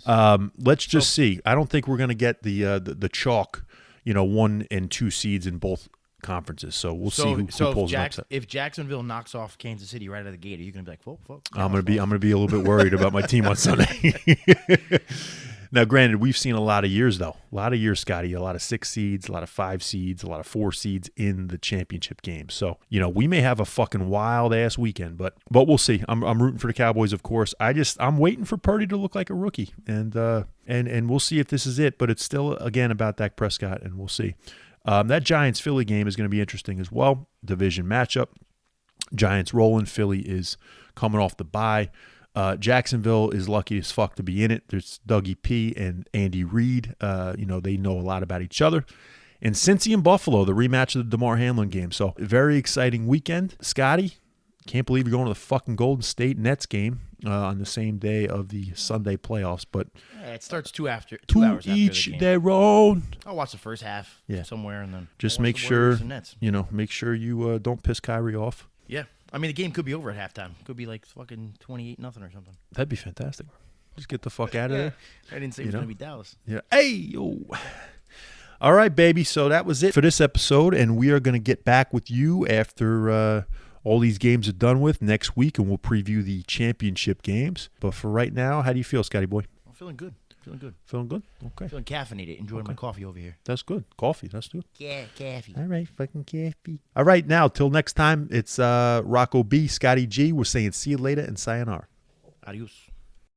let's just see. I don't think we're going to get the chalk, 1 and 2 seeds in both conferences. So we'll see who pulls an upset. If Jacksonville knocks off Kansas City right out of the gate, are you going to be like, fuck? I'm going to be a little bit worried about my team on Sunday. Now, granted, we've seen a lot of years, though. A lot of years, Scotty. A lot of 6 seeds, a lot of 5 seeds, a lot of 4 seeds in the championship game. So, we may have a fucking wild-ass weekend, but we'll see. I'm rooting for the Cowboys, of course. I'm waiting for Purdy to look like a rookie, and we'll see if this is it. But it's still, again, about Dak Prescott, and we'll see. That Giants-Philly game is going to be interesting as well. Division matchup. Giants rolling. Philly is coming off the bye. Jacksonville is lucky as fuck to be in it. There's Dougie P and Andy Reid. They know a lot about each other. And Cincy and Buffalo, the rematch of the DeMar Hamlin game. So, very exciting weekend. Scotty, can't believe you're going to the fucking Golden State Nets game on the same day of the Sunday playoffs. But it starts 2 hours after to each the game. their own. I'll watch the first half somewhere and then Just I'll watch make the sure, Warriors and Nets. make sure you don't piss Kyrie off. Yeah. I mean, the game could be over at halftime. Could be like fucking 28-0 or something. That'd be fantastic. Just get the fuck out of there. I didn't say it was going to be Dallas. Yeah. Hey, yo. All right, baby. So that was it for this episode, and we are going to get back with you after all these games are done with next week, and we'll preview the championship games. But for right now, how do you feel, Scotty boy? I'm feeling good. Feeling good? Okay. Feeling caffeinated. Enjoying my coffee over here. That's good. Coffee. That's good. Yeah, coffee. All right, fucking coffee. All right, now, till next time, it's Rocco B, Scotty G. We're saying see you later and sayonara. Adios.